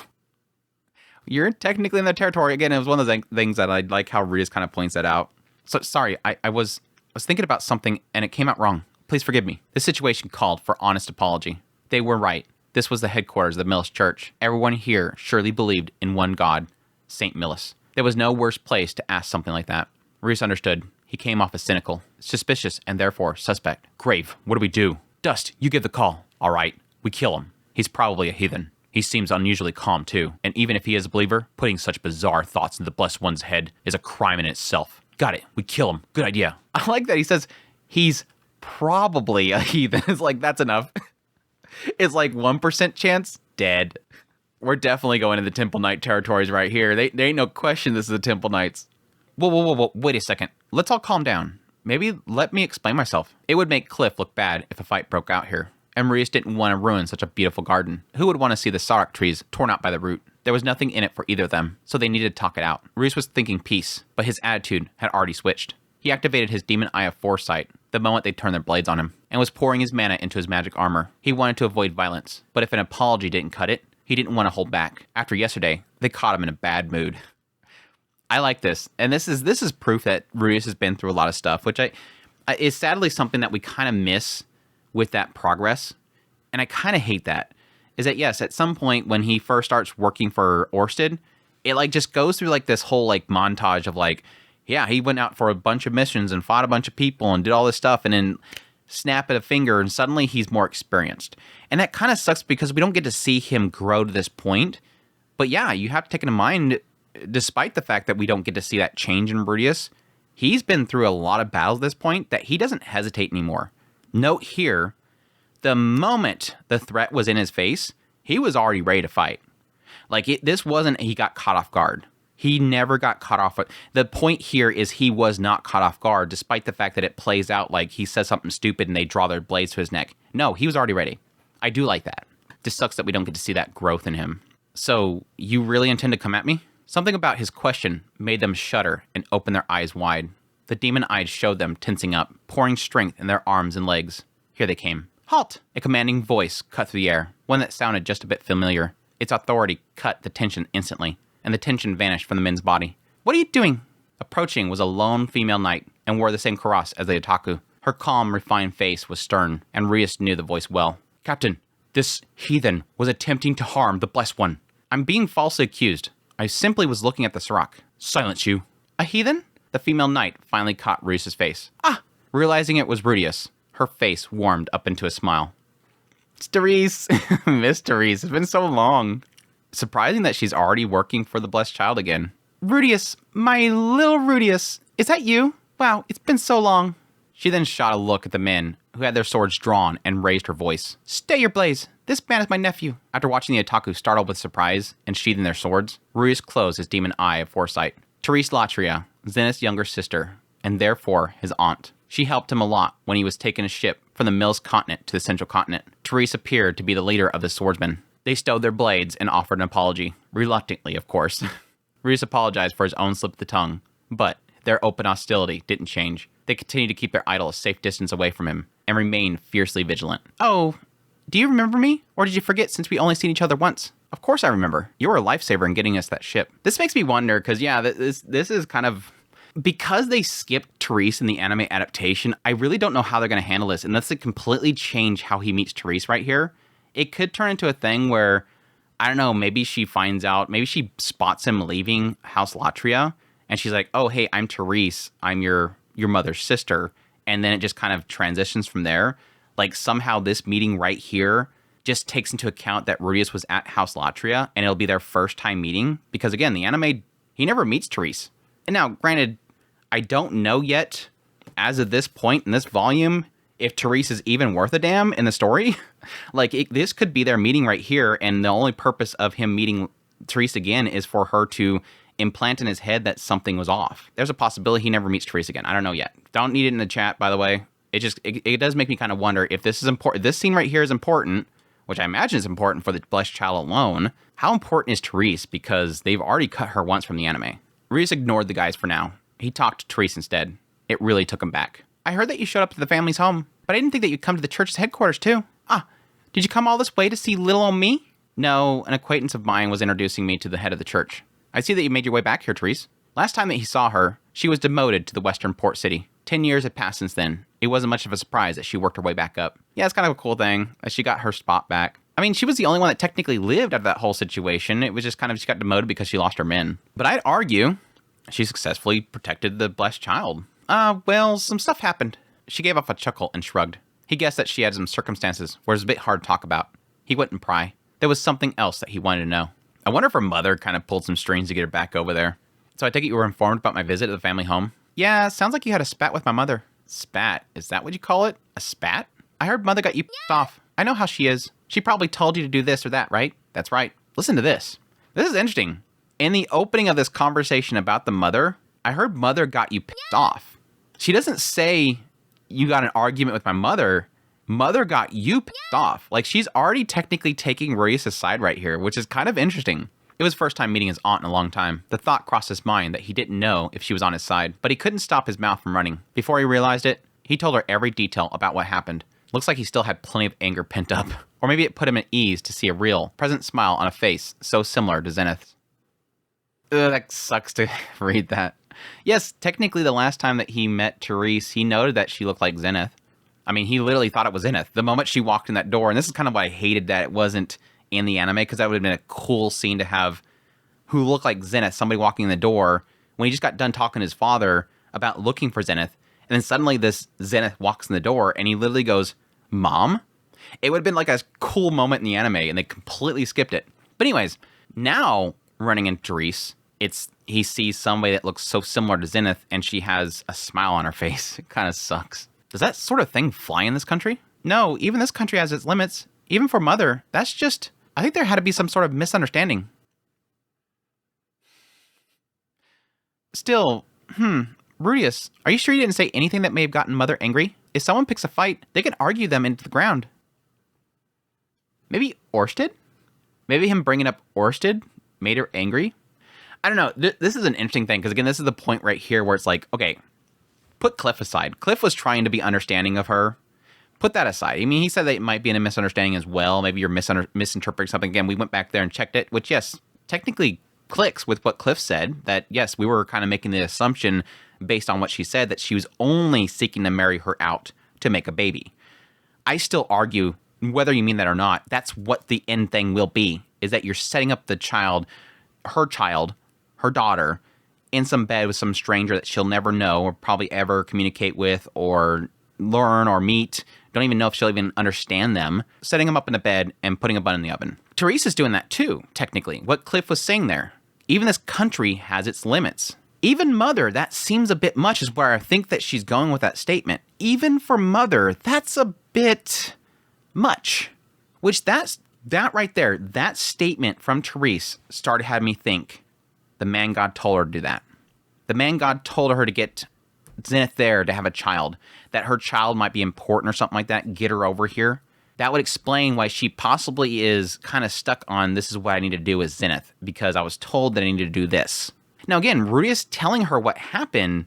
You're technically in their territory. Again, it was one of those things that I like how Rias kind of points that out. So, sorry, I was thinking about something, and it came out wrong. Please forgive me. This situation called for honest apology. They were right. This was the headquarters of the Millis Church. Everyone here surely believed in one god, St. Millis. There was no worse place to ask something like that. Rias understood. He came off as cynical, suspicious, and therefore suspect. Grave, what do we do? Dust, you give the call. All right, we kill him. He's probably a heathen. He seems unusually calm, too. And even if he is a believer, putting such bizarre thoughts into the blessed one's head is a crime in itself. Got it. We kill him. Good idea. I like that. He says he's probably a heathen. It's like, that's enough. It's like 1% chance, dead. We're definitely going to the Temple Knight territories right here. There ain't no question this is the Temple Knights. Whoa, wait a second. Let's all calm down. Maybe let me explain myself. It would make Cliff look bad if a fight broke out here. And Rias didn't want to ruin such a beautiful garden. Who would want to see the Sarak trees torn out by the root? There was nothing in it for either of them, so they needed to talk it out. Rias was thinking peace, but his attitude had already switched. He activated his demon eye of foresight the moment they turned their blades on him, and was pouring his mana into his magic armor. He wanted to avoid violence, but if an apology didn't cut it, he didn't want to hold back. After yesterday, they caught him in a bad mood. I like this, and this is proof that Rias has been through a lot of stuff, which is sadly something that we kind of miss with that progress, and I kind of hate that. Is that yes, at some point when he first starts working for Orsted, it like just goes through like this whole like montage of like Yeah, he went out for a bunch of missions and fought a bunch of people and did all this stuff, and then snap at a finger, and suddenly he's more experienced. And that kind of sucks because we don't get to see him grow to this point. But yeah, you have to take in mind, despite the fact that we don't get to see that change in Rudius, he's been through a lot of battles at this point that he doesn't hesitate anymore. Note here, the moment the threat was in his face, he was already ready to fight. Like, this wasn't he got caught off guard. He never got caught off. The point here is he was not caught off guard, despite the fact that it plays out like he says something stupid and they draw their blades to his neck. No, he was already ready. I do like that. Just sucks that we don't get to see that growth in him. So, you really intend to come at me? Something about his question made them shudder and open their eyes wide. The demon eyes showed them tensing up, pouring strength in their arms and legs. Here they came. Halt! A commanding voice cut through the air, one that sounded just a bit familiar. Its authority cut the tension instantly, and the tension vanished from the men's body. What are you doing? Approaching was a lone female knight, and wore the same cuirass as the otaku. Her calm, refined face was stern, and Rias knew the voice well. Captain, this heathen was attempting to harm the Blessed One. I'm being falsely accused. I simply was looking at the Sirach. Silence you. A heathen? The female knight finally caught Rias' face. Ah! Realizing it was Rudius, her face warmed up into a smile. It's Therese. Miss Therese. It's been so long. Surprising that she's already working for the Blessed Child again. Rudius, my little Rudius, is that you? Wow, it's been so long. She then shot a look at the men, who had their swords drawn, and raised her voice. Stay your blaze. This man is my nephew. After watching the otaku startled with surprise and sheathing their swords, Rudius closed his demon eye of foresight. Therese Latria, Zenith's younger sister, and therefore his aunt. She helped him a lot when he was taking a ship from the Mills continent to the central continent. Therese appeared to be the leader of the swordsmen. They stowed their blades and offered an apology. Reluctantly, of course. Rudius apologized for his own slip of the tongue, but their open hostility didn't change. They continued to keep their idol a safe distance away from him, and remained fiercely vigilant. Oh, do you remember me? Or did you forget since we only seen each other once? Of course I remember. You were a lifesaver in getting us that ship. This makes me wonder, because yeah, this is kind of... Because they skipped Therese in the anime adaptation, I really don't know how they're going to handle this, unless they completely change how he meets Therese right here. It could turn into a thing where, I don't know, maybe she finds out, maybe she spots him leaving House Latria, and she's like, oh, hey, I'm Therese, I'm your mother's sister, and then it just kind of transitions from there. Like, somehow this meeting right here just takes into account that Rudius was at House Latria, and it'll be their first time meeting, because again, the anime, he never meets Therese. And now, granted, I don't know yet, as of this point in this volume, if Therese is even worth a damn in the story. Like, this could be their meeting right here, and the only purpose of him meeting Therese again is for her to implant in his head that something was off. There's a possibility he never meets Therese again. I don't know yet. Don't need it in the chat, by the way. It does make me kind of wonder if this is important. This scene right here is important, which I imagine is important for the Blessed Child alone. How important is Therese? Because they've already cut her once from the anime. Rudius ignored the guys for now. He talked to Therese instead. It really took him back. I heard that you showed up to the family's home, but I didn't think that you'd come to the church's headquarters too. Ah, did you come all this way to see little old me? No, an acquaintance of mine was introducing me to the head of the church. I see that you made your way back here, Therese. Last time that he saw her, she was demoted to the western port city. 10 years had passed since then. It wasn't much of a surprise that she worked her way back up. Yeah, it's kind of a cool thing that she got her spot back. I mean, she was the only one that technically lived out of that whole situation. It was just kind of, she got demoted because she lost her men. But I'd argue she successfully protected the Blessed Child. Well, some stuff happened. She gave off a chuckle and shrugged. He guessed that she had some circumstances where it was a bit hard to talk about. He wouldn't pry. There was something else that he wanted to know. I wonder if her mother kind of pulled some strings to get her back over there. So I take it you were informed about my visit to the family home? Yeah, sounds like you had a spat with my mother. Spat? Is that what you call it? A spat? I heard mother got you pissed off. I know how she is. She probably told you to do this or that, right? That's right. Listen to this. This is interesting. In the opening of this conversation about the mother, I heard mother got you pissed off. She doesn't say you got an argument with my mother. Mother got you pissed off. Like, she's already technically taking Rudius' side right here, which is kind of interesting. It was first time meeting his aunt in a long time. The thought crossed his mind that he didn't know if she was on his side, but he couldn't stop his mouth from running. Before he realized it, he told her every detail about what happened. Looks like he still had plenty of anger pent up. Or maybe it put him at ease to see a real, present smile on a face so similar to Zenith's. Ugh, that sucks to read that. Yes, technically the last time that he met Therese, he noted that she looked like Zenith. I mean, he literally thought it was Zenith. The moment she walked in that door, and this is kind of why I hated that it wasn't in the anime, because that would have been a cool scene to have who looked like Zenith, somebody walking in the door, when he just got done talking to his father about looking for Zenith. And then suddenly this Zenith walks in the door and he literally goes, Mom? It would have been like a cool moment in the anime and they completely skipped it. But anyways, now running into Therese, he sees somebody that looks so similar to Zenith and she has a smile on her face. It kind of sucks. Does that sort of thing fly in this country? No, even this country has its limits. Even for Mother, that's just... I think there had to be some sort of misunderstanding. Still, Rudius, are you sure you didn't say anything that may have gotten Mother angry? If someone picks a fight, they can argue them into the ground. Maybe Orsted? Maybe him bringing up Orsted made her angry? I don't know. This is an interesting thing, because again, this is the point right here where it's like, okay, put Cliff aside. Cliff was trying to be understanding of her. Put that aside. I mean, he said that it might be in a misunderstanding as well. Maybe you're misinterpreting something. Again, we went back there and checked it, which, yes, technically clicks with what Cliff said, that, yes, we were kind of making the assumption based on what she said that she was only seeking to marry her out to make a baby. I still argue, whether you mean that or not, that's what the end thing will be, is that you're setting up the child, her daughter, in some bed with some stranger that she'll never know or probably ever communicate with or learn or meet. Don't even know if she'll even understand them. Setting them up in a bed and putting a bun in the oven. Therese is doing that too, technically. What Cliff was saying there. Even this country has its limits. Even Mother, that seems a bit much, is where I think that she's going with that statement. Even for Mother, that's a bit much. Which that right there, that statement from Therese started having me think the man God told her to do that. The man God told her to get Zenith there to have a child, that her child might be important or something like that, get her over here. That would explain why she possibly is kind of stuck on, this is what I need to do with Zenith, because I was told that I need to do this. Now again, Rudius telling her what happened,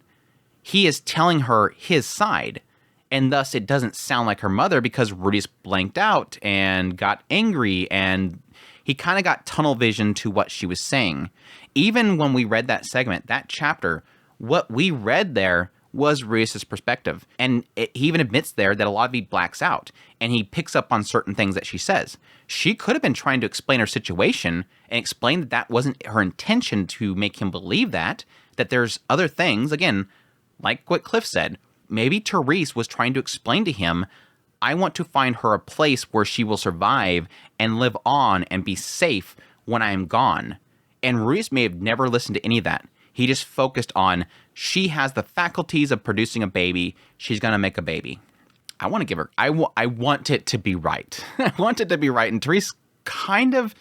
he is telling her his side, and thus it doesn't sound like her mother, because Rudius blanked out and got angry, and he kind of got tunnel vision to what she was saying. Even when we read that segment, that chapter, what we read there was Rudius' perspective. And he even admits there that a lot of he blacks out, and he picks up on certain things that she says. She could have been trying to explain her situation and explain that that wasn't her intention to make him believe that there's other things, again, like what Cliff said. Maybe Therese was trying to explain to him, I want to find her a place where she will survive and live on and be safe when I am gone. And Rudius may have never listened to any of that. He just focused on, she has the faculties of producing a baby. She's going to make a baby. I want to give her, I want it to be right. I want it to be right. And Therese kind of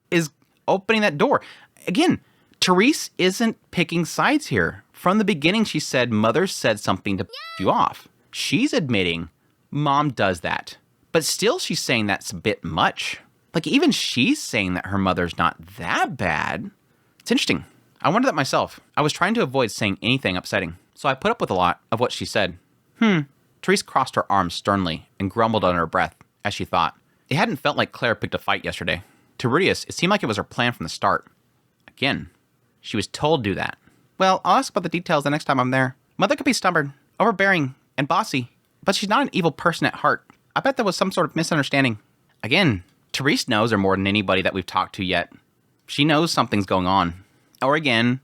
is opening that door. Again, Therese isn't picking sides here. From the beginning, she said, Mother said something to you off. She's admitting Mom does that. But still, she's saying that's a bit much. Like, even she's saying that her mother's not that bad. It's interesting. I wondered that myself. I was trying to avoid saying anything upsetting, so I put up with a lot of what she said. Therese crossed her arms sternly and grumbled under her breath, as she thought. It hadn't felt like Claire picked a fight yesterday. To Rudius, it seemed like it was her plan from the start. Again, she was told to do that. Well, I'll ask about the details the next time I'm there. Mother could be stubborn, overbearing, and bossy, but she's not an evil person at heart. I bet there was some sort of misunderstanding. Again, Therese knows her more than anybody that we've talked to yet. She knows something's going on. Or again,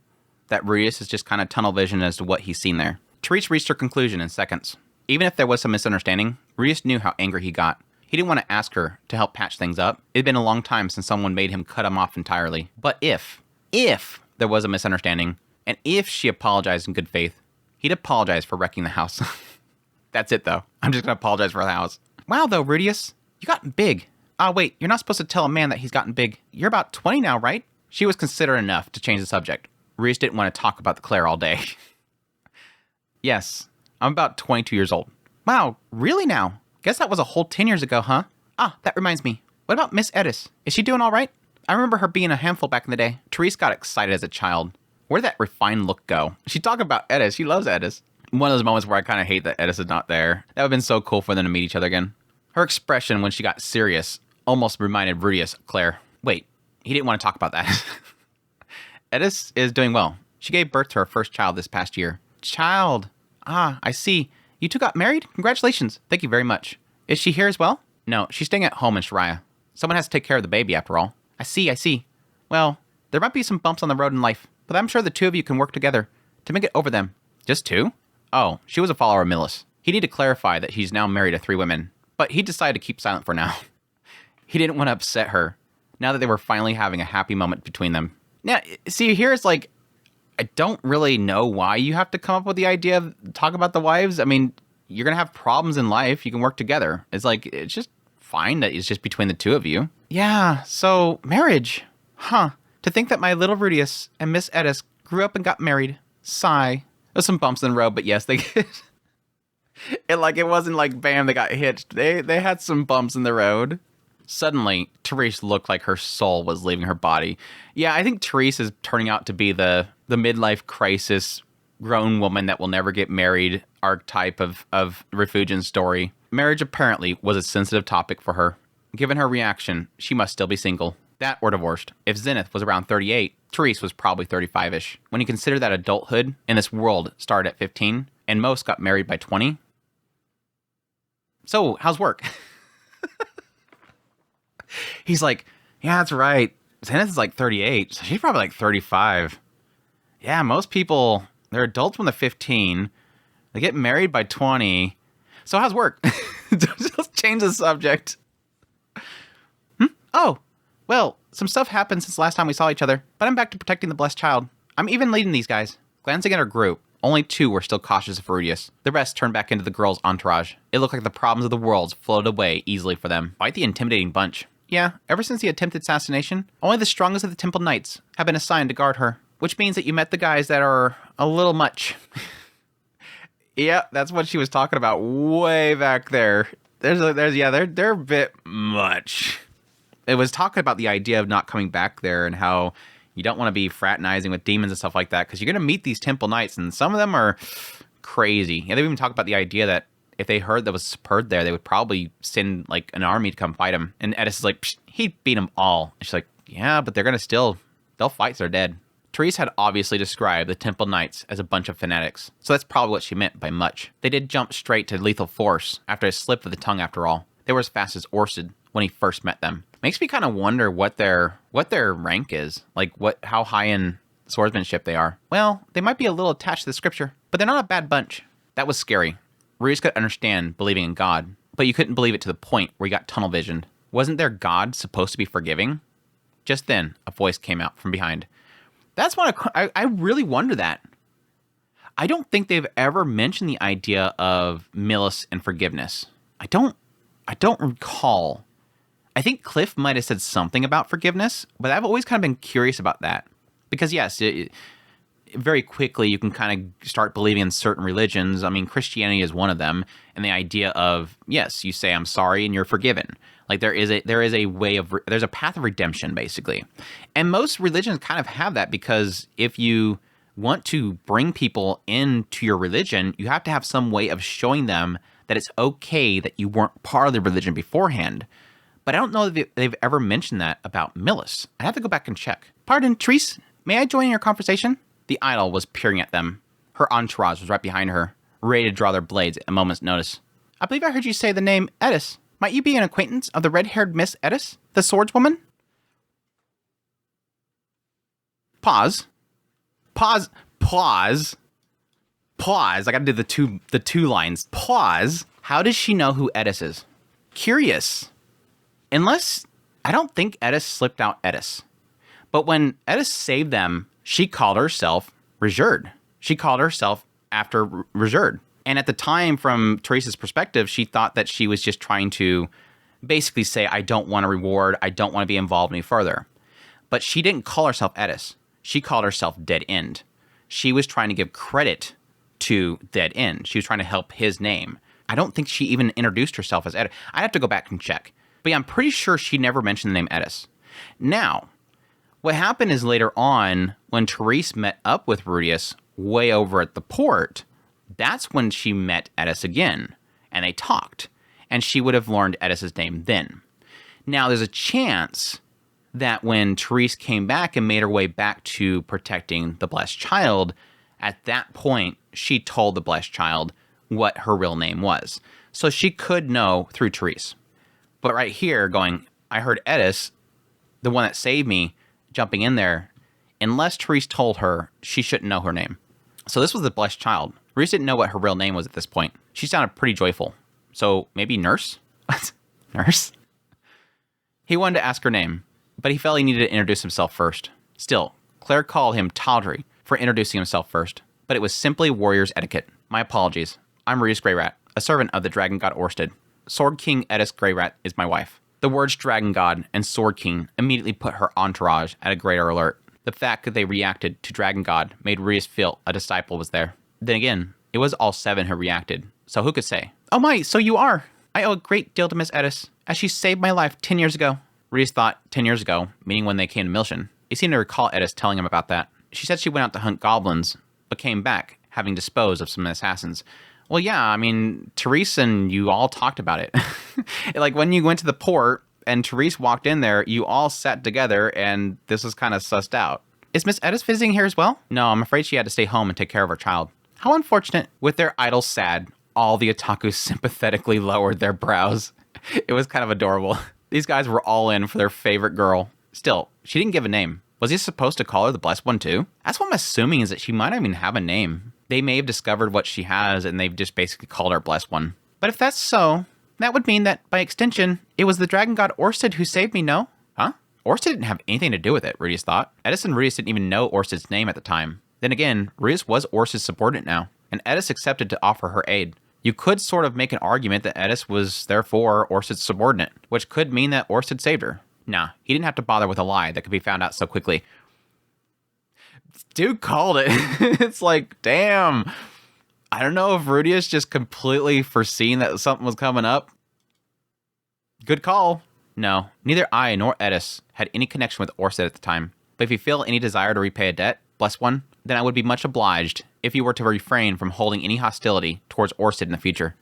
that Rudius is just kind of tunnel vision as to what he's seen there. Therese reached her conclusion in seconds. Even if there was some misunderstanding, Rudius knew how angry he got. He didn't want to ask her to help patch things up. It had been a long time since someone made him cut him off entirely. But if there was a misunderstanding, and if she apologized in good faith, he'd apologize for wrecking the house. That's it, though. I'm just going to apologize for the house. Wow, though, Rudius, you gotten big. Wait, you're not supposed to tell a man that he's gotten big. You're about 20 now, right? She was considerate enough to change the subject. Rudius didn't want to talk about the Claire all day. Yes, I'm about 22 years old. Wow, really now? Guess that was a whole 10 years ago, huh? That reminds me. What about Miss Edis? Is she doing all right? I remember her being a handful back in the day. Therese got excited as a child. Where did that refined look go? She talked about Edis. She loves Edis. One of those moments where I kind of hate that Edis is not there. That would have been so cool for them to meet each other again. Her expression when she got serious almost reminded Rudius of Claire. Wait, he didn't want to talk about that. Edis is doing well. She gave birth to her first child this past year. Child. I see. You two got married? Congratulations. Thank you very much. Is she here as well? No, she's staying at home in Shiraya. Someone has to take care of the baby after all. I see. Well, there might be some bumps on the road in life. but I'm sure the two of you can work together to make it over them. Just two? Oh, she was a follower of Millis. He needed to clarify that he's now married to 3 women, but he decided to keep silent for now. He didn't want to upset her, now that they were finally having a happy moment between them. Now, see, here's like, I don't really know why you have to come up with the idea of talk about the wives. I mean, you're going to have problems in life. You can work together. It's like, it's just fine that it's just between the two of you. Yeah, so marriage. Huh. To think that my little Rudius and Miss Edis grew up and got married. Sigh. There's some bumps in the road, but yes, they it wasn't like bam, they got hitched. They had some bumps in the road. Suddenly, Therese looked like her soul was leaving her body. Yeah, I think Therese is turning out to be the midlife crisis grown woman that will never get married archetype of Refugian's story. Marriage apparently was a sensitive topic for her. Given her reaction, she must still be single. That or divorced. If Zenith was around 38, Therese was probably 35-ish. When you consider that adulthood in this world started at 15, and most got married by 20. So, how's work? He's like, yeah, that's right. Zenith is like 38, so she's probably like 35. Yeah, most people, they're adults when they're 15. They get married by 20. So how's work? Just change the subject. Oh, well, some stuff happened since the last time we saw each other, but I'm back to protecting the blessed child. I'm even leading these guys. Glancing at our group, only 2 were still cautious of Rudius. The rest turned back into the girls' entourage. It looked like the problems of the world floated away easily for them. Quite the intimidating bunch. Yeah, ever since the attempted assassination, only the strongest of the Temple Knights have been assigned to guard her. Which means that you met the guys that are a little much. Yeah, that's what she was talking about way back there. They're a bit much. It was talking about the idea of not coming back there and how you don't want to be fraternizing with demons and stuff like that because you're going to meet these Temple Knights and some of them are crazy. Yeah, they even talk about the idea that if they heard there was Spurred there, they would probably send like an army to come fight him. And Edis is like, he beat them all. And she's like, yeah, but they're going to they'll fight so they're dead. Therese had obviously described the Temple Knights as a bunch of fanatics, so that's probably what she meant by much. They did jump straight to lethal force after a slip of the tongue after all. They were as fast as Orsid when he first met them. Makes me kind of wonder what their rank is, like how high in swordsmanship they are. Well, they might be a little attached to the scripture, but they're not a bad bunch. That was scary. Rudius could understand believing in God, but you couldn't believe it to the point where you got tunnel visioned. Wasn't their God supposed to be forgiving? Just then, a voice came out from behind. That's what I really wonder that. I don't think they've ever mentioned the idea of Millis and forgiveness. I don't recall. I think Cliff might have said something about forgiveness, but I've always kind of been curious about that. Because yes, very quickly you can kind of start believing in certain religions. I mean, Christianity is one of them, and the idea of, yes, you say I'm sorry and you're forgiven. Like there's a path of redemption, basically. And most religions kind of have that because if you want to bring people into your religion, you have to have some way of showing them that it's okay that you weren't part of the religion beforehand. But I don't know that they've ever mentioned that about Millis. I have to go back and check. Pardon, Therese, may I join your conversation? The idol was peering at them. Her entourage was right behind her, ready to draw their blades at a moment's notice. I believe I heard you say the name Edis. Might you be an acquaintance of the red-haired Miss Edis, the swordswoman? Pause. I gotta do the two lines. Pause. How does she know who Edis is? Curious. Unless, I don't think Edis slipped out Edis. But when Edis saved them, she called herself Regerd. She called herself after Regerd. And at the time, from Therese's perspective, she thought that she was just trying to basically say, I don't want a reward. I don't want to be involved any further. But she didn't call herself Edis. She called herself Dead End. She was trying to give credit to Dead End. She was trying to help his name. I don't think she even introduced herself as Edis. I'd have to go back and check. But yeah, I'm pretty sure she never mentioned the name Edis. Now, what happened is later on, when Therese met up with Rudius way over at the port, that's when she met Edis again, and they talked, and she would have learned Edis's name then. Now, there's a chance that when Therese came back and made her way back to protecting the blessed child, at that point, she told the blessed child what her real name was. So she could know through Therese. But right here, going, I heard Edis, the one that saved me, jumping in there, unless Therese told her she shouldn't know her name. So this was the blessed child. Therese didn't know what her real name was at this point. She sounded pretty joyful. So maybe nurse? What? Nurse? He wanted to ask her name, but he felt he needed to introduce himself first. Still, Claire called him Tawdry for introducing himself first, but it was simply warrior's etiquette. My apologies. I'm Rhys Greyrat, a servant of the Dragon God Orsted. Sword King Edis Greyrat is my wife. The words Dragon God and Sword King immediately put her entourage at a greater alert. The fact that they reacted to Dragon God made Rhys feel a disciple was there. Then again, it was all 7 who reacted, so who could say? Oh my, so you are! I owe a great deal to Miss Edis, as she saved my life 10 years ago. Rhys thought 10 years ago, meaning when they came to Milshin. He seemed to recall Edis telling him about that. She said she went out to hunt goblins, but came back, having disposed of some assassins. Well, yeah, I mean, Therese and you all talked about it. Like, when you went to the port, and Therese walked in there, you all sat together, and this was kind of sussed out. Is Miss Edis visiting here as well? No, I'm afraid she had to stay home and take care of her child. How unfortunate. With their idols sad, all the otakus sympathetically lowered their brows. It was kind of adorable. These guys were all in for their favorite girl. Still, she didn't give a name. Was he supposed to call her the Blessed One too? That's what I'm assuming, is that she might not even have a name. They may have discovered what she has, and they've just basically called her Blessed One. But if that's so, that would mean that, by extension, it was the Dragon God Orsted who saved me, no? Huh? Orsted didn't have anything to do with it, Rudius thought. Edis and Rudius didn't even know Orsted's name at the time. Then again, Rudius was Orsted's subordinate now, and Edis accepted to offer her aid. You could sort of make an argument that Edis was therefore Orsted's subordinate, which could mean that Orsted saved her. Nah, he didn't have to bother with a lie that could be found out so quickly. Dude called it. It's like, damn. I don't know if Rudius just completely foreseen that something was coming up. Good call. No, neither I nor Edis had any connection with Orsted at the time. But if you feel any desire to repay a debt, Blessed One, then I would be much obliged if you were to refrain from holding any hostility towards Orsted in the future.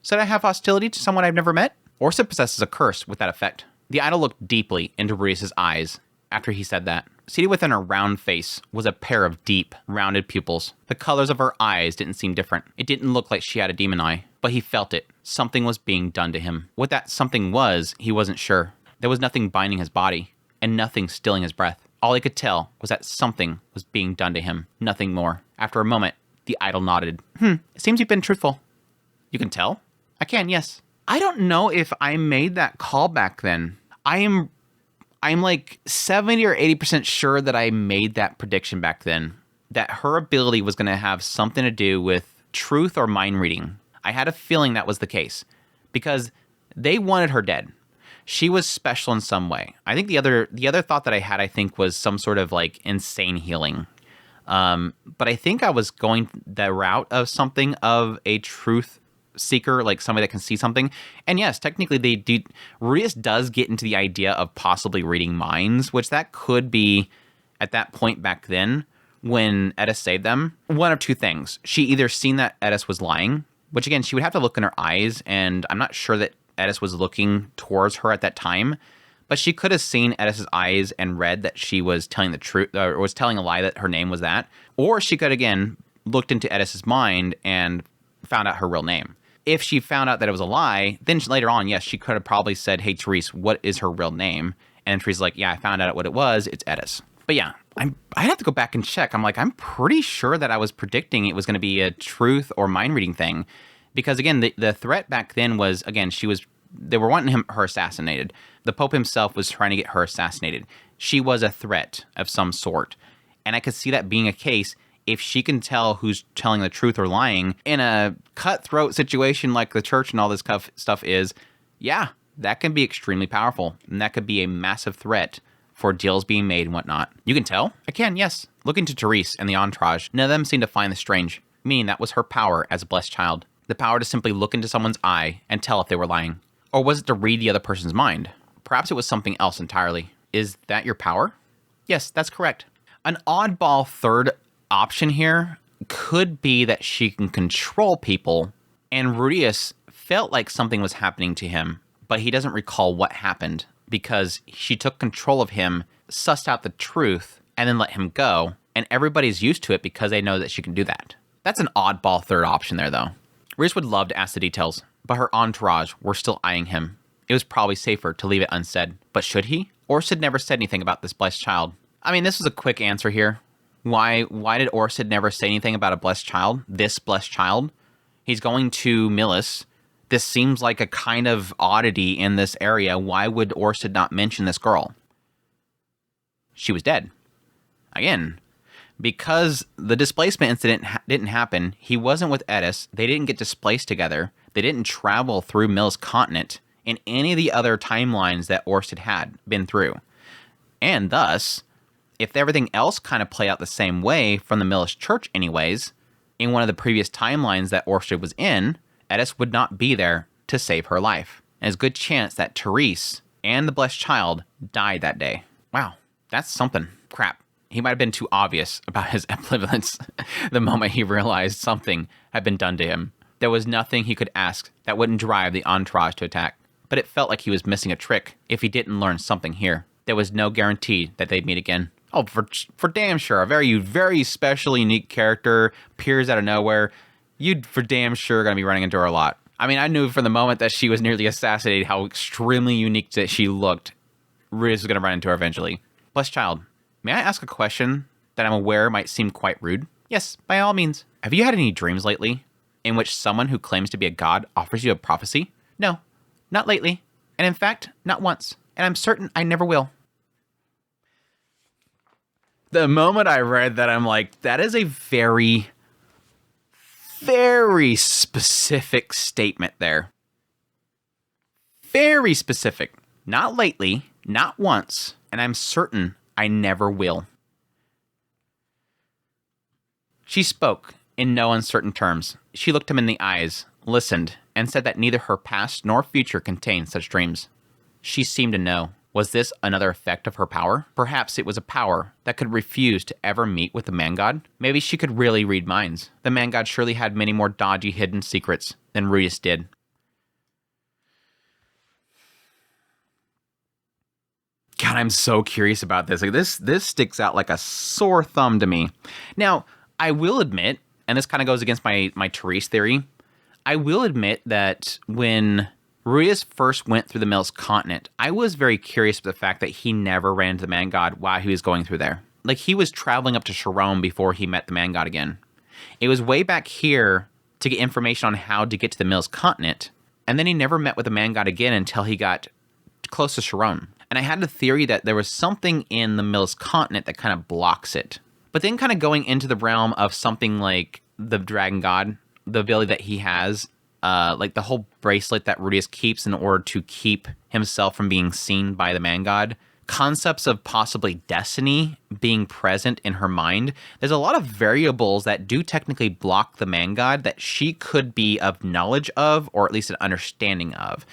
Said I have hostility to someone I've never met? Orsted possesses a curse with that effect. The idol looked deeply into Rudius' eyes after he said that. Seated within her round face was a pair of deep, rounded pupils. The colors of her eyes didn't seem different. It didn't look like she had a demon eye, but he felt it. Something was being done to him. What that something was, he wasn't sure. There was nothing binding his body, and nothing stilling his breath. All he could tell was that something was being done to him, nothing more. After a moment, the idol nodded. It seems you've been truthful. You can tell? I can, yes. I don't know if I made that call back then. I'm like 70 or 80% sure that I made that prediction back then, that her ability was going to have something to do with truth or mind reading. I had a feeling that was the case because they wanted her dead. She was special in some way. I think the other thought that I had, I think, was some sort of like insane healing. But I think I was going the route of something of a truth seeker, like somebody that can see something. And yes, technically they do. Rudius does get into the idea of possibly reading minds, which that could be at that point back then when Edis saved them. One of two things. She either seen that Edis was lying, which again, she would have to look in her eyes, and I'm not sure that Edis was looking towards her at that time, but she could have seen Edis's eyes and read that she was telling the truth, or was telling a lie that her name was that. Or she could, again, looked into Edis's mind and found out her real name. If she found out that it was a lie, then later on, yes, she could have probably said, hey, Therese, what is her real name? And Therese's like, yeah, I found out what it was. It's Edis. But yeah, I'd have to go back and check. I'm pretty sure that I was predicting it was going to be a truth or mind reading thing. Because again, the threat back then was, again, they were wanting her assassinated. The Pope himself was trying to get her assassinated. She was a threat of some sort. And I could see that being a case if she can tell who's telling the truth or lying in a cutthroat situation like the church and all this stuff is, yeah, that can be extremely powerful. And that could be a massive threat for deals being made and whatnot. You can tell? I can, yes. Looking to Therese and the entourage, none of them seemed to find this strange, meaning that was her power as a blessed child. The power to simply look into someone's eye and tell if they were lying. Or was it to read the other person's mind? Perhaps it was something else entirely. Is that your power? Yes, that's correct. An oddball third option here could be that she can control people, and Rudius felt like something was happening to him, but he doesn't recall what happened because she took control of him, sussed out the truth, and then let him go, and everybody's used to it because they know that she can do that. That's an oddball third option there, though. Rudius would love to ask the details, but her entourage were still eyeing him. It was probably safer to leave it unsaid, but should he? Orsted never said anything about this blessed child. I mean, this is a quick answer here. Why did Orsted never say anything about a blessed child? This blessed child? He's going to Millis. This seems like a kind of oddity in this area. Why would Orsted not mention this girl? She was dead. Again, because the displacement incident didn't happen, he wasn't with Edis, they didn't get displaced together, they didn't travel through Millis continent in any of the other timelines that Orsted had been through. And thus, if everything else kind of play out the same way from the Millis Church anyways, in one of the previous timelines that Orsted was in, Edis would not be there to save her life. And there's a good chance that Therese and the Blessed Child died that day. Wow, that's something. Crap. He might have been too obvious about his ambivalence the moment he realized something had been done to him. There was nothing he could ask that wouldn't drive the entourage to attack, but it felt like he was missing a trick if he didn't learn something here. There was no guarantee that they'd meet again. Oh, for damn sure. A very special, unique character appears out of nowhere. You'd for damn sure going to be running into her a lot. I mean, I knew from the moment that she was nearly assassinated how extremely unique that she looked. Riz was going to run into her eventually. Blessed Child, may I ask a question that I'm aware might seem quite rude? Yes, by all means. Have you had any dreams lately in which someone who claims to be a god offers you a prophecy? No, not lately. And in fact, not once. And I'm certain I never will. The moment I read that, I'm like, that is a very specific statement there. Very specific. Not lately, not once, and I'm certain I never will. She spoke in no uncertain terms. She looked him in the eyes, listened, and said that neither her past nor future contained such dreams. She seemed to know. Was this another effect of her power? Perhaps it was a power that could refuse to ever meet with the man-god? Maybe she could really read minds. The man-god surely had many more dodgy hidden secrets than Rudius did. God, I'm so curious about this. Like this sticks out like a sore thumb to me. Now, I will admit, and this kind of goes against my Therese theory, I will admit that when Rudius first went through the Millis continent, I was very curious about the fact that he never ran into the man god while he was going through there. Like, he was traveling up to Sharon before he met the man god again. It was way back here to get information on how to get to the Millis continent, and then he never met with the man god again until he got close to Sharon. And I had the theory that there was something in the Millis continent that kind of blocks it. But then kind of going into the realm of something like the Dragon God, the ability that he has, like the whole bracelet that Rudius keeps in order to keep himself from being seen by the man god, concepts of possibly destiny being present in her mind. There's a lot of variables that do technically block the man god that she could be of knowledge of, or at least an understanding of.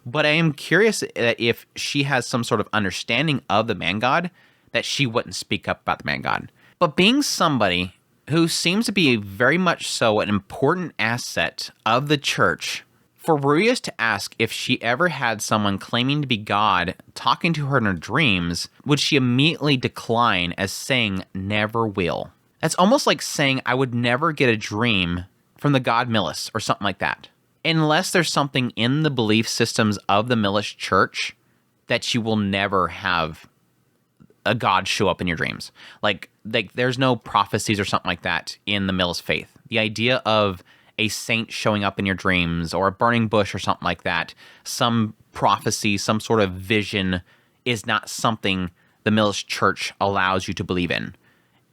But I am curious that if she has some sort of understanding of the man god, that she wouldn't speak up about the man god. But being somebody who seems to be very much so an important asset of the church, for Rudius to ask if she ever had someone claiming to be God talking to her in her dreams, would she immediately decline as saying never will? That's almost like saying I would never get a dream from the god Millis or something like that. Unless there's something in the belief systems of the Millis church that you will never have a god show up in your dreams. Like there's no prophecies or something like that in the Millis faith. The idea of a saint showing up in your dreams or a burning bush or something like that, some prophecy, some sort of vision is not something the Millis church allows you to believe in.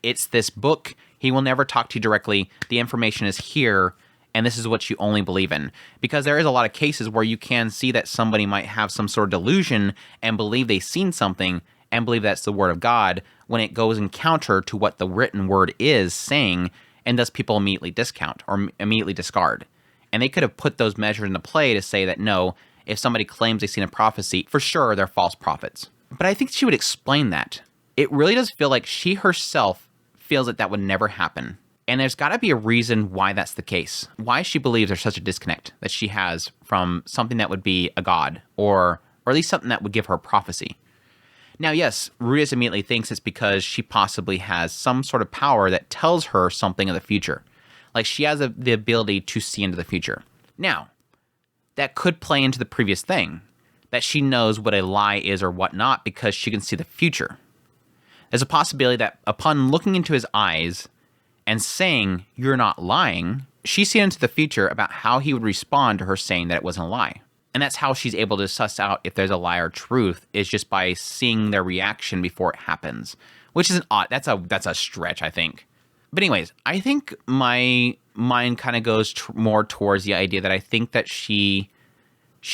It's this book. He will never talk to you directly. The information is here, and this is what you only believe in. Because there is a lot of cases where you can see that somebody might have some sort of delusion and believe they've seen something and believe that's the word of God when it goes in counter to what the written word is saying, and thus people immediately discount or immediately discard. And they could have put those measures into play to say that no, if somebody claims they've seen a prophecy, for sure they're false prophets. But I think she would explain that. It really does feel like she herself feels that that would never happen. And there's got to be a reason why that's the case. Why she believes there's such a disconnect that she has from something that would be a god, or at least something that would give her a prophecy. Now, yes, Rudius immediately thinks it's because she possibly has some sort of power that tells her something of the future. Like she has the ability to see into the future. Now, that could play into the previous thing, that she knows what a lie is or what not because she can see the future. There's a possibility that upon looking into his eyes and saying, "You're not lying," she's seen into the future about how he would respond to her saying that it wasn't a lie. And that's how she's able to suss out if there's a lie or truth, is just by seeing their reaction before it happens, which is an odd. That's a stretch, I think. But anyways, I think my mind kind of goes more towards the idea that I think that she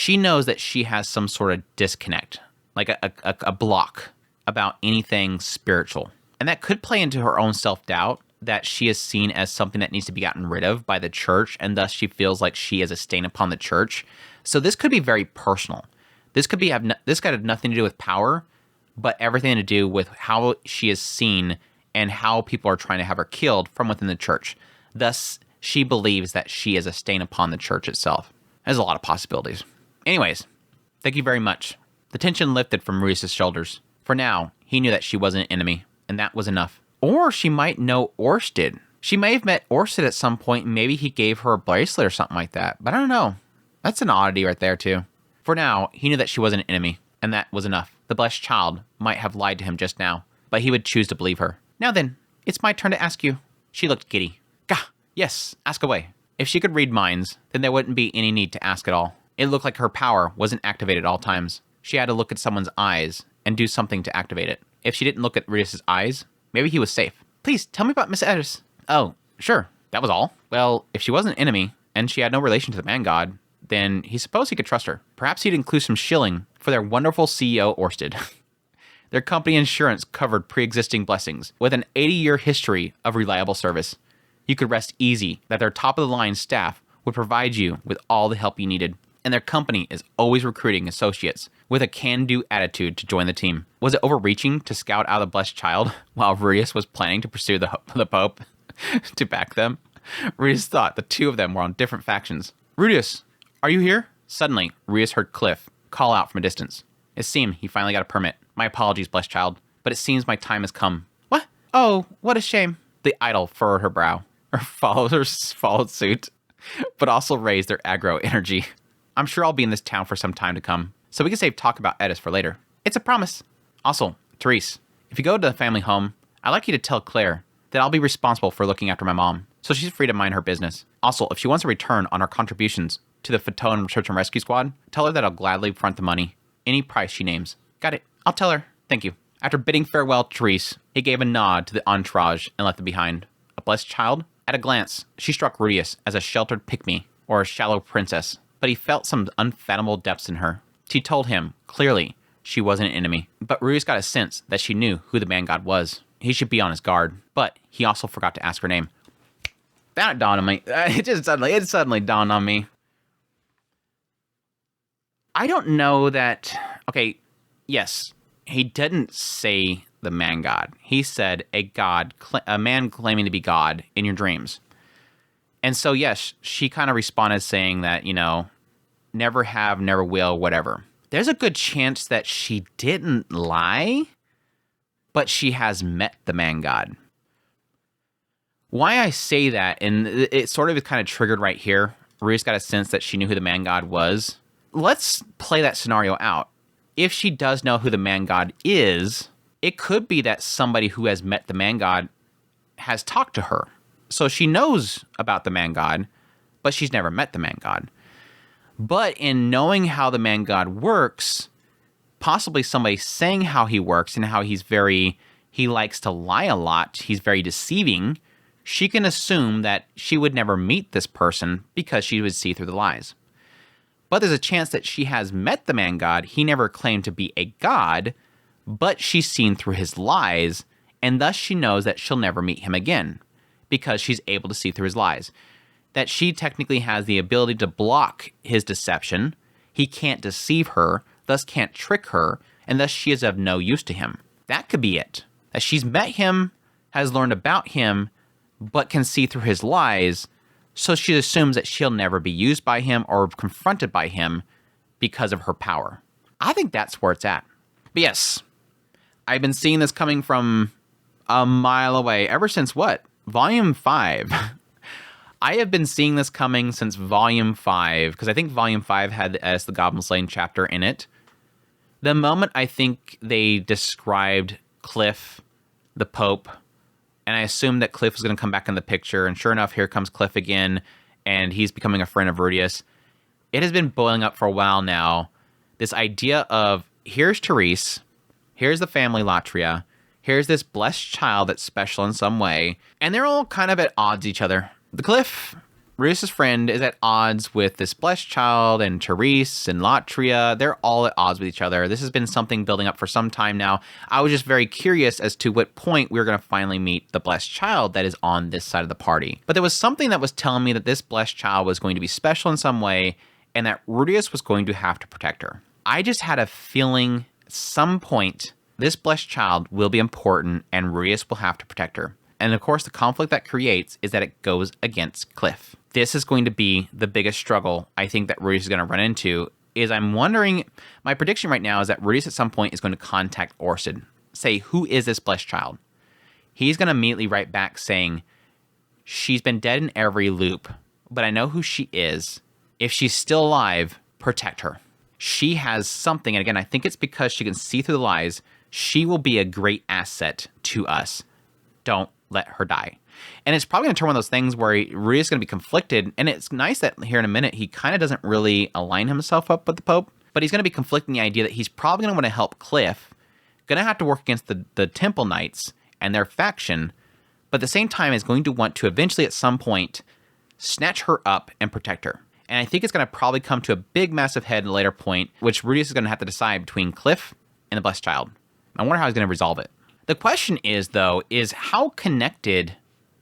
knows that she has some sort of disconnect, like a block about anything spiritual. And that could play into her own self-doubt that she is seen as something that needs to be gotten rid of by the church, and thus she feels like she is a stain upon the church. So this could be very personal. This could have nothing to do with power, but everything to do with how she is seen and how people are trying to have her killed from within the church. Thus, she believes that she is a stain upon the church itself. There's a lot of possibilities. Anyways, thank you very much. The tension lifted from Ruius' shoulders. For now, he knew that she wasn't an enemy, and that was enough. Or she might know Orsted. She may have met Orsted at some point, and maybe he gave her a bracelet or something like that. But I don't know. That's an oddity right there, too. For now, he knew that she wasn't an enemy, and that was enough. The blessed child might have lied to him just now, but he would choose to believe her. Now then, it's my turn to ask you. She looked giddy. Gah! Yes, ask away. If she could read minds, then there wouldn't be any need to ask at all. It looked like her power wasn't activated at all times. She had to look at someone's eyes and do something to activate it. If she didn't look at Ruius' eyes, maybe he was safe. Please, tell me about Miss Edis. Oh, sure. That was all. Well, if she was an enemy, and she had no relation to the man god, then he supposed he could trust her. Perhaps he'd include some shilling for their wonderful CEO, Orsted. Their company insurance covered pre-existing blessings. With an 80-year history of reliable service, you could rest easy that their top-of-the-line staff would provide you with all the help you needed. And their company is always recruiting associates with a can-do attitude to join the team. Was it overreaching to scout out the blessed child while Ruius was planning to pursue the Pope to back them? Ruius thought the two of them were on different factions. Ruius, are you here? Suddenly, Ruius heard Cliff call out from a distance. It seemed he finally got a permit. My apologies, blessed child, but it seems my time has come. What? Oh, what a shame. The idol furrowed her brow. Her followers followed suit, but also raised their aggro energy. I'm sure I'll be in this town for some time to come, so we can save talk about Edis for later. It's a promise. Also, Therese, if you go to the family home, I'd like you to tell Claire that I'll be responsible for looking after my mom, so she's free to mind her business. Also, if she wants a return on her contributions to the Photon Search and Rescue Squad, tell her that I'll gladly front the money. Any price she names. Got it. I'll tell her. Thank you. After bidding farewell to Therese, he gave a nod to the entourage and left them behind. A blessed child? At a glance, she struck Ruius as a sheltered pygmy or a shallow princess, but he felt some unfathomable depths in her. She told him, clearly, she wasn't an enemy. But Ruius got a sense that she knew who the man god was. He should be on his guard, but he also forgot to ask her name. That dawned on me. It suddenly dawned on me. I don't know that... Okay, yes, he didn't say the man god. He said a man claiming to be God in your dreams. And so, yes, she kind of responded saying that, never have, never will, whatever. There's a good chance that she didn't lie, but she has met the man god. Why I say that, and it sort of is kind of triggered right here. Ruius got a sense that she knew who the man god was. Let's play that scenario out. If she does know who the man god is, it could be that somebody who has met the man god has talked to her. So she knows about the man god, but she's never met the man god. But in knowing how the man god works, possibly somebody saying how he works and how he likes to lie a lot, he's very deceiving, she can assume that she would never meet this person because she would see through the lies. But there's a chance that she has met the man god. He never claimed to be a god, but she's seen through his lies, and thus she knows that she'll never meet him again because she's able to see through his lies. That she technically has the ability to block his deception. He can't deceive her, thus can't trick her, and thus she is of no use to him. That could be it. That she's met him, has learned about him, but can see through his lies, so she assumes that she'll never be used by him or confronted by him because of her power. I think that's where it's at. But yes, I've been seeing this coming from a mile away ever since what? Volume 5. I have been seeing this coming since Volume 5, because I think Volume 5 had the Goblin Slaying chapter in it. The moment I think they described Cliff the Pope, and I assumed that Cliff was going to come back in the picture, and sure enough, here comes Cliff again, and he's becoming a friend of Rudius. It has been boiling up for a while now. This idea of, here's Therese, here's the family Latria, here's this blessed child that's special in some way, and they're all kind of at odds with each other. The Cliff, Rudius' friend, is at odds with this blessed child, and Therese and Latria, they're all at odds with each other. This has been something building up for some time now. I was just very curious as to what point we were going to finally meet the blessed child that is on this side of the party. But there was something that was telling me that this blessed child was going to be special in some way, and that Rudius was going to have to protect her. I just had a feeling at some point this blessed child will be important and Rudius will have to protect her. And of course, the conflict that creates is that it goes against Cliff. This is going to be the biggest struggle I think that Rudius is going to run into. Is I'm wondering, my prediction right now is that Rudius at some point is going to contact Orsid. Say, who is this blessed child? He's going to immediately write back saying, she's been dead in every loop, but I know who she is. If she's still alive, protect her. She has something, and again, I think it's because she can see through the lies. She will be a great asset to us. Don't let her die. And it's probably going to turn one of those things where Rudius is going to be conflicted, and it's nice that here in a minute, he kind of doesn't really align himself up with the Pope, but he's going to be conflicting the idea that he's probably going to want to help Cliff, going to have to work against the Temple Knights and their faction, but at the same time is going to want to eventually at some point snatch her up and protect her. And I think it's going to probably come to a big, massive head at a later point, which Rudius is going to have to decide between Cliff and the Blessed Child. I wonder how he's going to resolve it. The question is, though, is how connected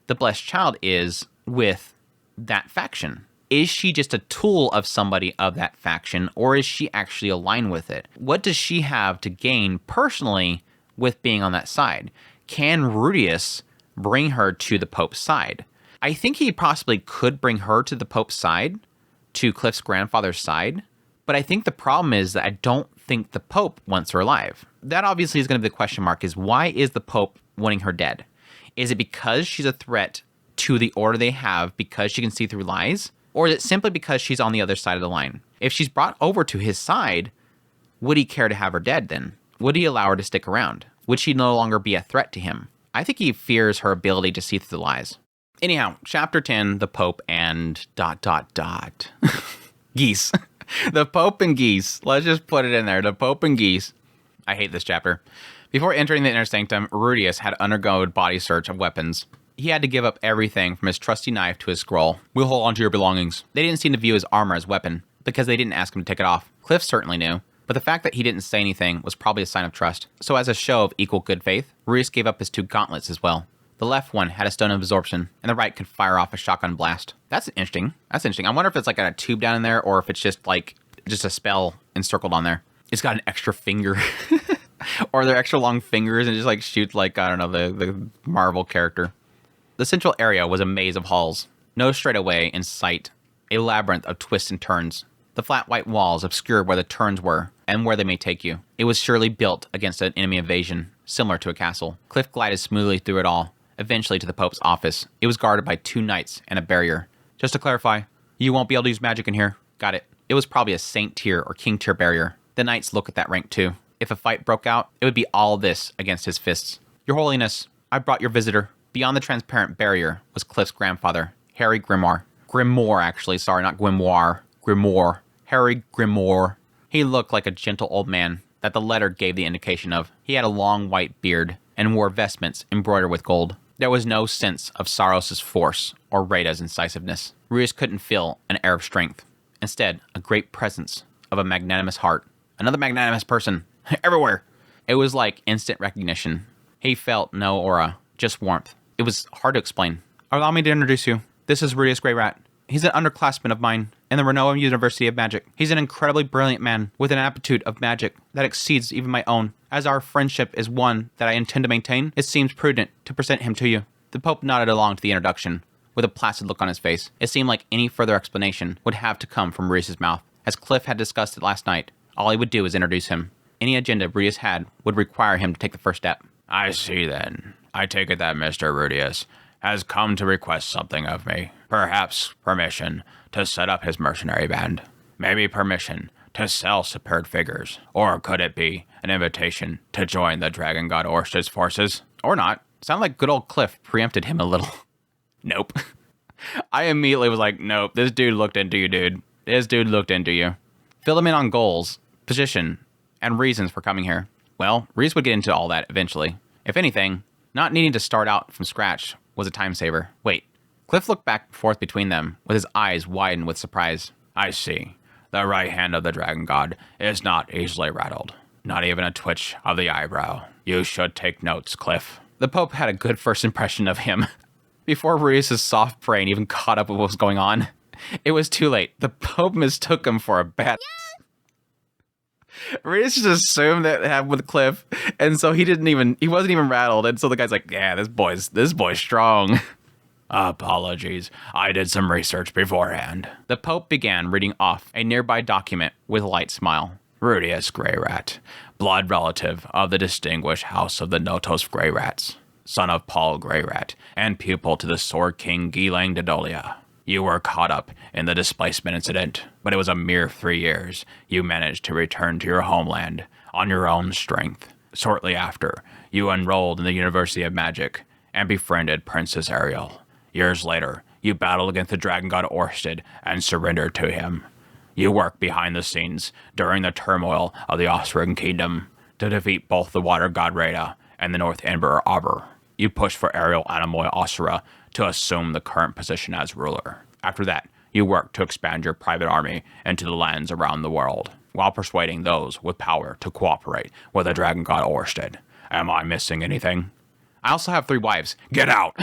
the Blessed Child is with that faction. Is she just a tool of somebody of that faction, or is she actually aligned with it? What does she have to gain personally with being on that side? Can Rudius bring her to the Pope's side? I think he possibly could bring her to the Pope's side, to Cliff's grandfather's side, but I think the problem is that I don't think the Pope wants her alive. That obviously is going to be the question mark, is why is the Pope wanting her dead? Is it because she's a threat to the order they have because she can see through lies? Or is it simply because she's on the other side of the line? If she's brought over to his side, would he care to have her dead then? Would he allow her to stick around? Would she no longer be a threat to him? I think he fears her ability to see through the lies. Anyhow, chapter 10, the Pope and ... Geese. The Pope and Geese. Let's just put it in there. The Pope and Geese. I hate this chapter. Before entering the inner sanctum, Rudius had undergone body search of weapons. He had to give up everything from his trusty knife to his scroll. We'll hold on to your belongings. They didn't seem to view his armor as weapon, because they didn't ask him to take it off. Cliff certainly knew, but the fact that he didn't say anything was probably a sign of trust. So as a show of equal good faith, Rudius gave up his 2 gauntlets as well. The left one had a stone of absorption, and the right could fire off a shotgun blast. That's interesting. I wonder if it's like got a tube down in there, or if it's just a spell encircled on there. It's got an extra finger. Or they're extra long fingers and just shoot I don't know, the Marvel character. The central area was a maze of halls. No straightaway in sight. A labyrinth of twists and turns. The flat white walls obscured where the turns were, and where they may take you. It was surely built against an enemy invasion, similar to a castle. Cliff glided smoothly through it all, eventually to the Pope's office. It was guarded by 2 knights and a barrier. Just to clarify, you won't be able to use magic in here. Got it. It was probably a Saint tier or King tier barrier. The knights look at that rank too. If a fight broke out, it would be all this against his fists. Your Holiness, I brought your visitor. Beyond the transparent barrier was Cliff's grandfather, Harry Grimoire. Grimoire, actually. Sorry, not Grimoire. Grimoire. Harry Grimoire. He looked like a gentle old man that the letter gave the indication of. He had a long white beard and wore vestments embroidered with gold. There was no sense of Saros' force or Rada's incisiveness. Rudius couldn't feel an air of strength. Instead, a great presence of a magnanimous heart. Another magnanimous person. Everywhere. It was like instant recognition. He felt no aura, just warmth. It was hard to explain. Allow me to introduce you. This is Rudius Greyrat. He's an underclassman of mine in the Renoa University of Magic. He's an incredibly brilliant man with an aptitude of magic that exceeds even my own. As our friendship is one that I intend to maintain, it seems prudent to present him to you. The Pope nodded along to the introduction with a placid look on his face. It seemed like any further explanation would have to come from Rudius' mouth. As Cliff had discussed it last night, all he would do is introduce him. Any agenda Rudius had would require him to take the first step. I see then. I take it that Mr. Rudius has come to request something of me. Perhaps permission to set up his mercenary band. Maybe permission to sell superb figures. Or could it be an invitation to join the dragon god Orsted's forces? Or not. Sounded like good old Cliff preempted him a little. Nope. I immediately was like, nope, this dude looked into you, dude. This dude looked into you. Fill him in on goals, position, and reasons for coming here. Well, Reese would get into all that eventually. If anything, not needing to start out from scratch was a time saver. Wait. Cliff looked back and forth between them, with his eyes widened with surprise. I see. The right hand of the Dragon God is not easily rattled. Not even a twitch of the eyebrow. You should take notes, Cliff. The Pope had a good first impression of him. Before Reese's soft brain even caught up with what was going on, it was too late. The Pope mistook him for a bad... Reese just assumed that happened with Cliff, and so he wasn't even rattled, and so the guy's like, yeah, this boy's strong. Apologies, I did some research beforehand. The Pope began reading off a nearby document with a light smile. Rudius Greyrat, blood relative of the distinguished house of the Notos Greyrats, son of Paul Greyrat, and pupil to the Sword King Gilang Dodolia. You were caught up in the displacement incident, but it was a mere 3 years. You managed to return to your homeland on your own strength. Shortly after, you enrolled in the University of Magic and befriended Princess Ariel. Years later, you battled against the Dragon God Orsted and surrendered to him. You worked behind the scenes during the turmoil of the Osran Kingdom to defeat both the Water God Rhaeda and the North Emperor Arbor. You pushed for Ariel Anamoy Osura to assume the current position as ruler. After that, you worked to expand your private army into the lands around the world, while persuading those with power to cooperate with the Dragon God Orsted. Am I missing anything? I also have 3 wives. Get out!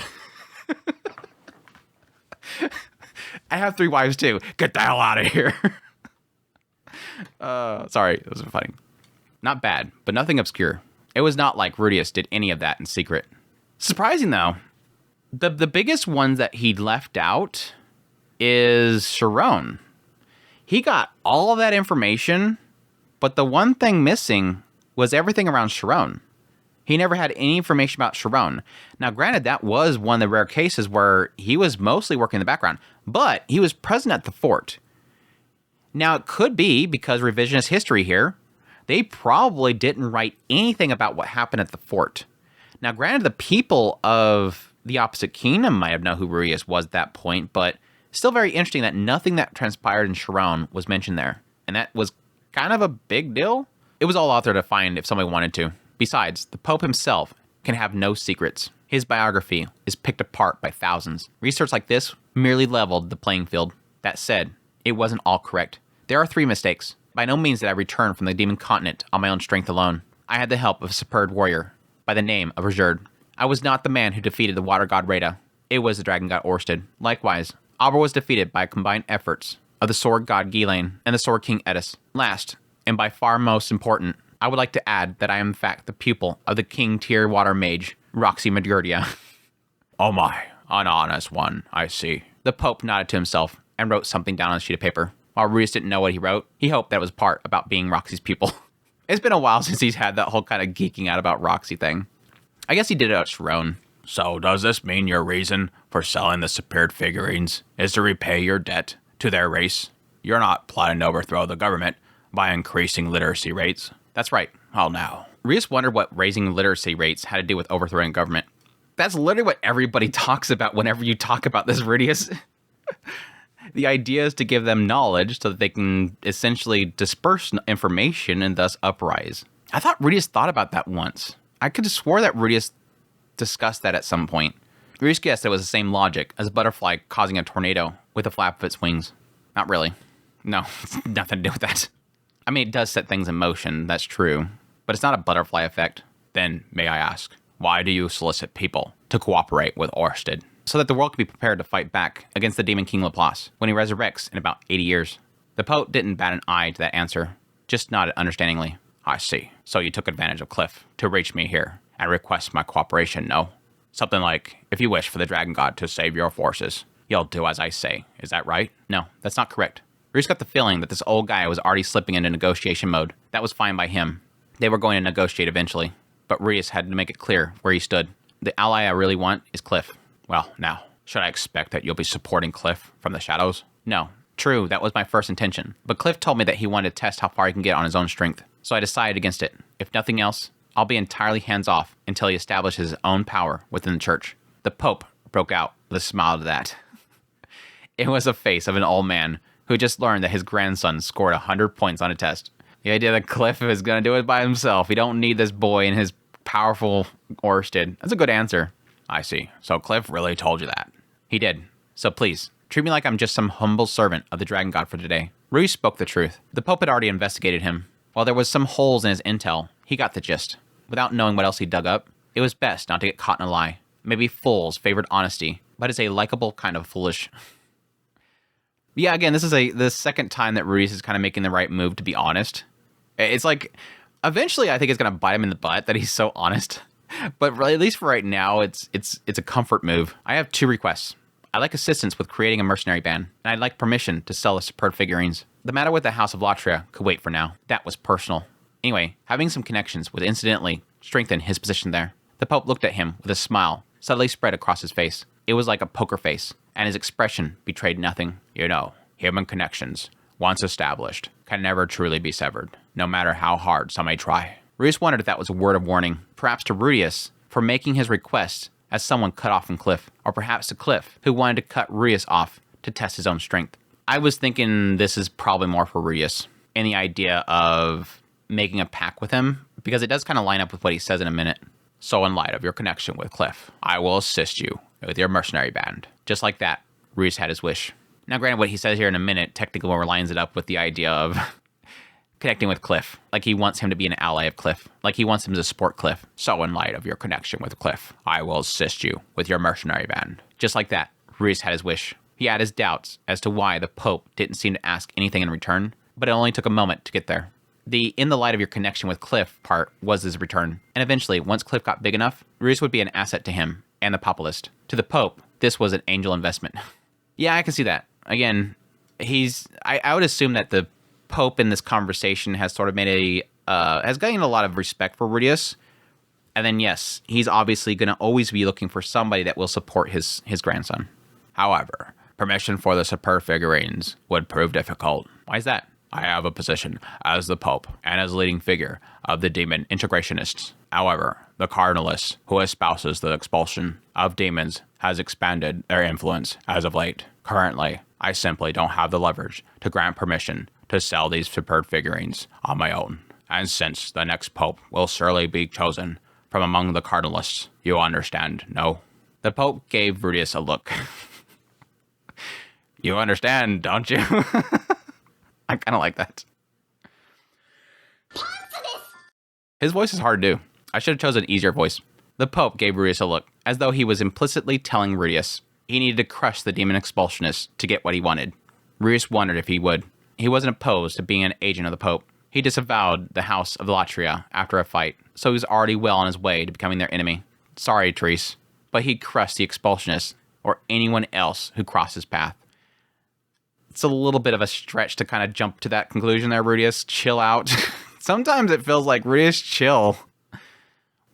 I have 3 wives too. Get the hell out of here. Sorry, it was funny. Not bad, but nothing obscure. It was not like Rudius did any of that in secret. Surprising though, the biggest one that he left out is Sharon. He got all of that information, but the one thing missing was everything around Sharon. He never had any information about Sharon. Now, granted, that was one of the rare cases where he was mostly working in the background, but he was present at the fort. Now, it could be because revisionist history here, they probably didn't write anything about what happened at the fort. Now, granted, the people of the opposite kingdom might have known who Rudius was at that point, but still very interesting that nothing that transpired in Sharon was mentioned there. And that was kind of a big deal. It was all out there to find if somebody wanted to. Besides, the Pope himself can have no secrets. His biography is picked apart by thousands. Research like this merely leveled the playing field. That said, it wasn't all correct. There are 3 mistakes. By no means did I return from the Demon Continent on my own strength alone. I had the help of a superb warrior by the name of Rajerd. I was not the man who defeated the Water God Rhaeda. It was the Dragon God Orsted. Likewise, Arbor was defeated by combined efforts of the Sword God Ghislaine and the Sword King Edis. Last, and by far most important, I would like to add that I am in fact the pupil of the King Tier Water Mage, Roxy Madurdia. Oh my, an honest one, I see. The Pope nodded to himself and wrote something down on a sheet of paper. While Rudius didn't know what he wrote, he hoped that it was part about being Roxy's pupil. It's been a while since he's had that whole kind of geeking out about Roxy thing. I guess he did it at Sharon. So does this mean your reason for selling the Superb figurines is to repay your debt to their race? You're not plotting to overthrow the government by increasing literacy rates. That's right. How now? Reese wondered what raising literacy rates had to do with overthrowing government. That's literally what everybody talks about whenever you talk about this, Rudius. The idea is to give them knowledge so that they can essentially disperse information and thus uprise. I thought Rudius thought about that once. I could have swore that Rudius discussed that at some point. Rudius guessed it was the same logic as a butterfly causing a tornado with a flap of its wings. Not really. No, it's nothing to do with that. I mean, it does set things in motion, that's true, but it's not a butterfly effect. Then, may I ask, why do you solicit people to cooperate with Orsted? So that the world can be prepared to fight back against the Demon King Laplace when he resurrects in about 80 years. The Pope didn't bat an eye to that answer, just nodded understandingly. I see. So you took advantage of Cliff to reach me here and request my cooperation, no? Something like, if you wish for the Dragon God to save your forces, you'll do as I say. Is that right? No, that's not correct. Reese got the feeling that this old guy was already slipping into negotiation mode. That was fine by him. They were going to negotiate eventually, but Reese had to make it clear where he stood. The ally I really want is Cliff. Well, now, should I expect that you'll be supporting Cliff from the shadows? No. True, that was my first intention, but Cliff told me that he wanted to test how far he can get on his own strength, so I decided against it. If nothing else, I'll be entirely hands-off until he establishes his own power within the church. The Pope broke out with a smile to that. It was the face of an old man who had just learned that his grandson scored 100 points on a test. The idea that Cliff is going to do it by himself. He don't need this boy and his powerful Orsted. That's a good answer. I see. So Cliff really told you that. He did. So please, treat me like I'm just some humble servant of the Dragon God for today. Ruiz spoke the truth. The Pope had already investigated him. While there was some holes in his intel, he got the gist. Without knowing what else he dug up, it was best not to get caught in a lie. Maybe fools favored honesty, but it's a likable kind of foolish. Yeah, again, this is the second time that Ruiz is kind of making the right move, to be honest. It's like, eventually I think it's going to bite him in the butt that he's so honest. But really, at least for right now, it's a comfort move. I have 2 requests. I'd like assistance with creating a mercenary band, and I'd like permission to sell the superb figurines. The matter with the House of Latria could wait for now. That was personal. Anyway, having some connections would incidentally strengthen his position there. The Pope looked at him with a smile subtly spread across his face. It was like a poker face, and his expression betrayed nothing. You know, human connections, once established, can never truly be severed, no matter how hard some may try. Ruiz wondered if that was a word of warning, perhaps to Ruiz for making his request as someone cut off from Cliff, or perhaps to Cliff, who wanted to cut Ruiz off to test his own strength. I was thinking this is probably more for Ruiz, in the idea of making a pact with him, because it does kind of line up with what he says in a minute. So in light of your connection with Cliff, I will assist you with your mercenary band. Just like that, Ruiz had his wish. Now granted, what he says here in a minute technically lines it up with the idea of connecting with Cliff. Like he wants him to be an ally of Cliff. Like he wants him to support Cliff. So in light of your connection with Cliff, I will assist you with your mercenary band. Just like that, Ruiz had his wish. He had his doubts as to why the Pope didn't seem to ask anything in return, but it only took a moment to get there. The in the light of your connection with Cliff part was his return. And eventually, once Cliff got big enough, Ruiz would be an asset to him and the Populist. To the Pope, this was an angel investment. Yeah, I can see that. Again, I would assume that the Pope in this conversation has sort of made has gained a lot of respect for Ruiz. And then, yes, he's obviously going to always be looking for somebody that will support his grandson. However, permission for the superb figurines would prove difficult. Why is that? I have a position as the Pope and as leading figure of the demon integrationists. However, the Cardinalist who espouses the expulsion of demons has expanded their influence as of late. Currently, I simply don't have the leverage to grant permission to sell these superb figurines on my own. And since the next Pope will surely be chosen from among the Cardinalists, you understand, no? The Pope gave Ruiz a look. You understand, don't you? I kind of like that. His voice is hard to do. I should have chosen an easier voice. The Pope gave Ruiz a look, as though he was implicitly telling Ruiz he needed to crush the demon expulsionists to get what he wanted. Ruiz wondered if he would. He wasn't opposed to being an agent of the Pope. He disavowed the House of Latria after a fight, so he was already well on his way to becoming their enemy. Sorry, Therese, but he'd crush the expulsionists or anyone else who crossed his path. It's a little bit of a stretch to kind of jump to that conclusion there, Ruiz. Chill out. Sometimes it feels like Ruiz, chill.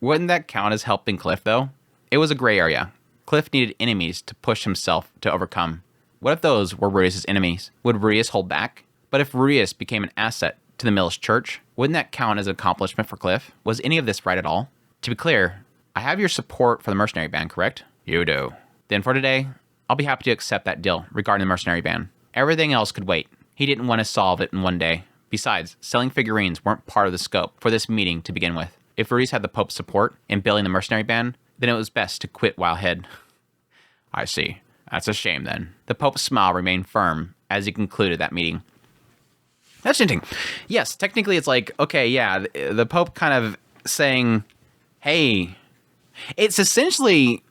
Wouldn't that count as helping Cliff, though? It was a gray area. Cliff needed enemies to push himself to overcome. What if those were Ruiz's enemies? Would Ruiz hold back? But if Ruiz became an asset to the Miller's church, wouldn't that count as an accomplishment for Cliff? Was any of this right at all? To be clear, I have your support for the mercenary band, correct? You do. Then for today, I'll be happy to accept that deal regarding the mercenary band. Everything else could wait. He didn't want to solve it in one day. Besides, selling figurines weren't part of the scope for this meeting to begin with. If Ruiz had the Pope's support in building the mercenary band, then it was best to quit while ahead. I see. That's a shame then. The Pope's smile remained firm as he concluded that meeting. That's interesting. Yes, technically it's like, okay, yeah, the Pope kind of saying, hey, it's essentially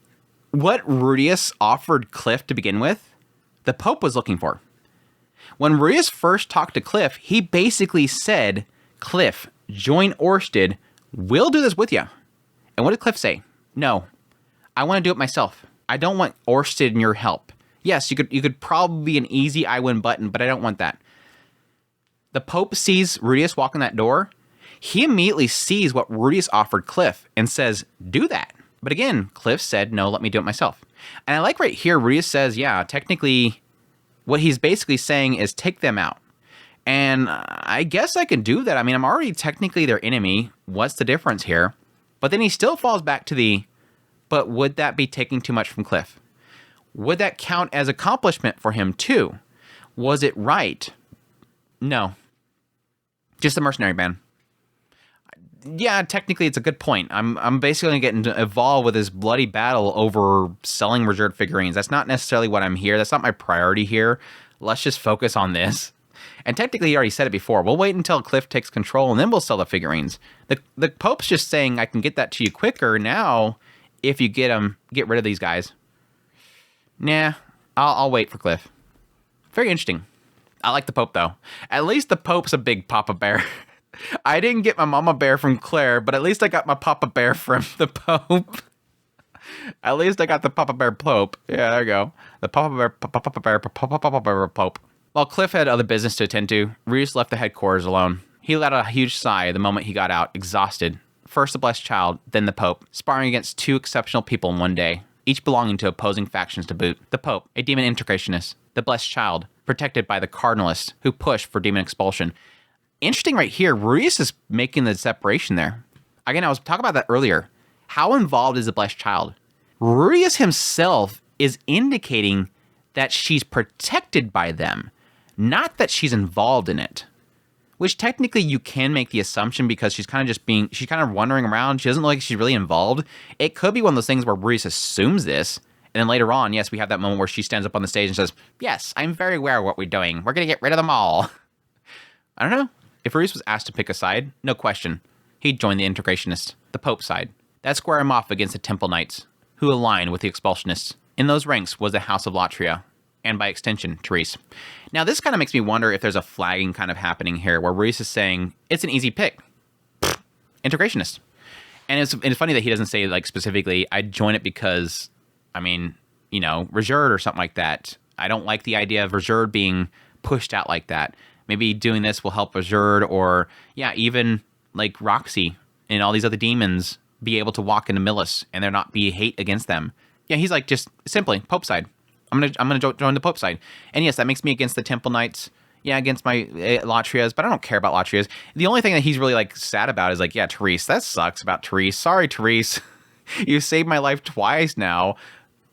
what Ruiz offered Cliff to begin with, the Pope was looking for. When Ruiz first talked to Cliff, he basically said, Cliff, join Orsted, we'll do this with you. And what did Cliff say? No, I want to do it myself. I don't want Orsted and your help. Yes, you could probably be an easy I win button, but I don't want that. The Pope sees Ruiz walk in that door. He immediately sees what Ruiz offered Cliff and says, do that. But again, Cliff said, no, let me do it myself. And I like right here, Ruiz says, yeah, technically what he's basically saying is take them out. And I guess I can do that. I mean, I'm already technically their enemy. What's the difference here? But then he still falls back to but would that be taking too much from Cliff? Would that count as accomplishment for him too? Was it right? No. Just the mercenary ban. Yeah, technically it's a good point. I'm basically getting to evolve with this bloody battle over selling reserved figurines. That's not necessarily what I'm here. That's not my priority here. Let's just focus on this. And technically, he already said it before. We'll wait until Cliff takes control, and then we'll sell the figurines. The Pope's just saying, I can get that to you quicker now if you get rid of these guys. Nah, I'll wait for Cliff. Very interesting. I like the Pope, though. At least the Pope's a big Papa Bear. I didn't get my Mama Bear from Claire, but at least I got my Papa Bear from the Pope. At least I got the Papa Bear Pope. Yeah, there you go. The Papa Bear Pope. While Cliff had other business to attend to, Reese left the headquarters alone. He let out a huge sigh the moment he got out, exhausted. First the Blessed Child, then the Pope, sparring against two exceptional people in one day, each belonging to opposing factions to boot. The Pope, a demon integrationist. The Blessed Child, protected by the Cardinalists, who pushed for demon expulsion. Interesting right here, Reese is making the separation there. Again, I was talking about that earlier. How involved is the Blessed Child? Ruius himself is indicating that she's protected by them, not that she's involved in it. Which technically you can make the assumption because she's kind of wandering around. She doesn't look like she's really involved. It could be one of those things where Ruius assumes this, and then later on, yes, we have that moment where she stands up on the stage and says, yes, I'm very aware of what we're doing. We're going to get rid of them all. I don't know. If Ruius was asked to pick a side, no question, he'd join the integrationists, the Pope side. That'd square him off against the Temple Knights, who aligned with the expulsionists. In those ranks was the House of Latria, and by extension, Therese. Now, this kind of makes me wonder if there's a flagging kind of happening here, where Ruius is saying, it's an easy pick. Integrationist. And it's funny that he doesn't say, like, specifically, I'd join it because, reserved or something like that. I don't like the idea of reserved being pushed out like that. Maybe doing this will help reserved, or, even, like, Roxy and all these other demons be able to walk into Millis and there not be hate against them. Yeah, he's like, just simply, Pope side. I'm gonna join the Pope side. And yes, that makes me against the Temple Knights. Yeah, against my Latrias, but I don't care about Latrias. The only thing that he's really, like, sad about is, like, yeah, Therese, that sucks about Therese. Sorry, Therese. You saved my life twice now.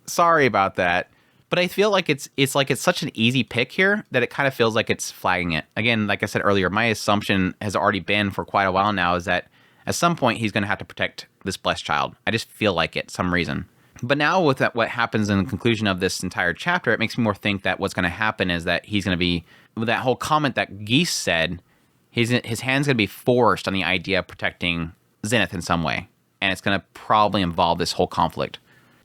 Sorry about that. But I feel like it's such an easy pick here that it kind of feels like it's flagging it. Again, like I said earlier, my assumption has already been for quite a while now is that at some point he's going to have to protect this Blessed Child. I just feel like it, some reason. But now with that, what happens in the conclusion of this entire chapter, it makes me more think that what's going to happen is that he's going to be, with that whole comment that Geese said, his hand's going to be forced on the idea of protecting Zenith in some way. And it's going to probably involve this whole conflict.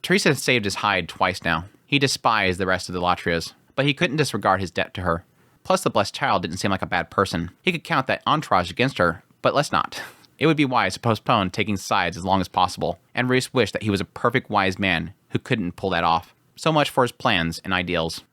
Teresa has saved his hide twice now. He despised the rest of the Latrias, but he couldn't disregard his debt to her. Plus, the Blessed Child didn't seem like a bad person. He could count that entourage against her, but let's not. It would be wise to postpone taking sides as long as possible, and Reese wished that he was a perfect wise man who couldn't pull that off. So much for his plans and ideals.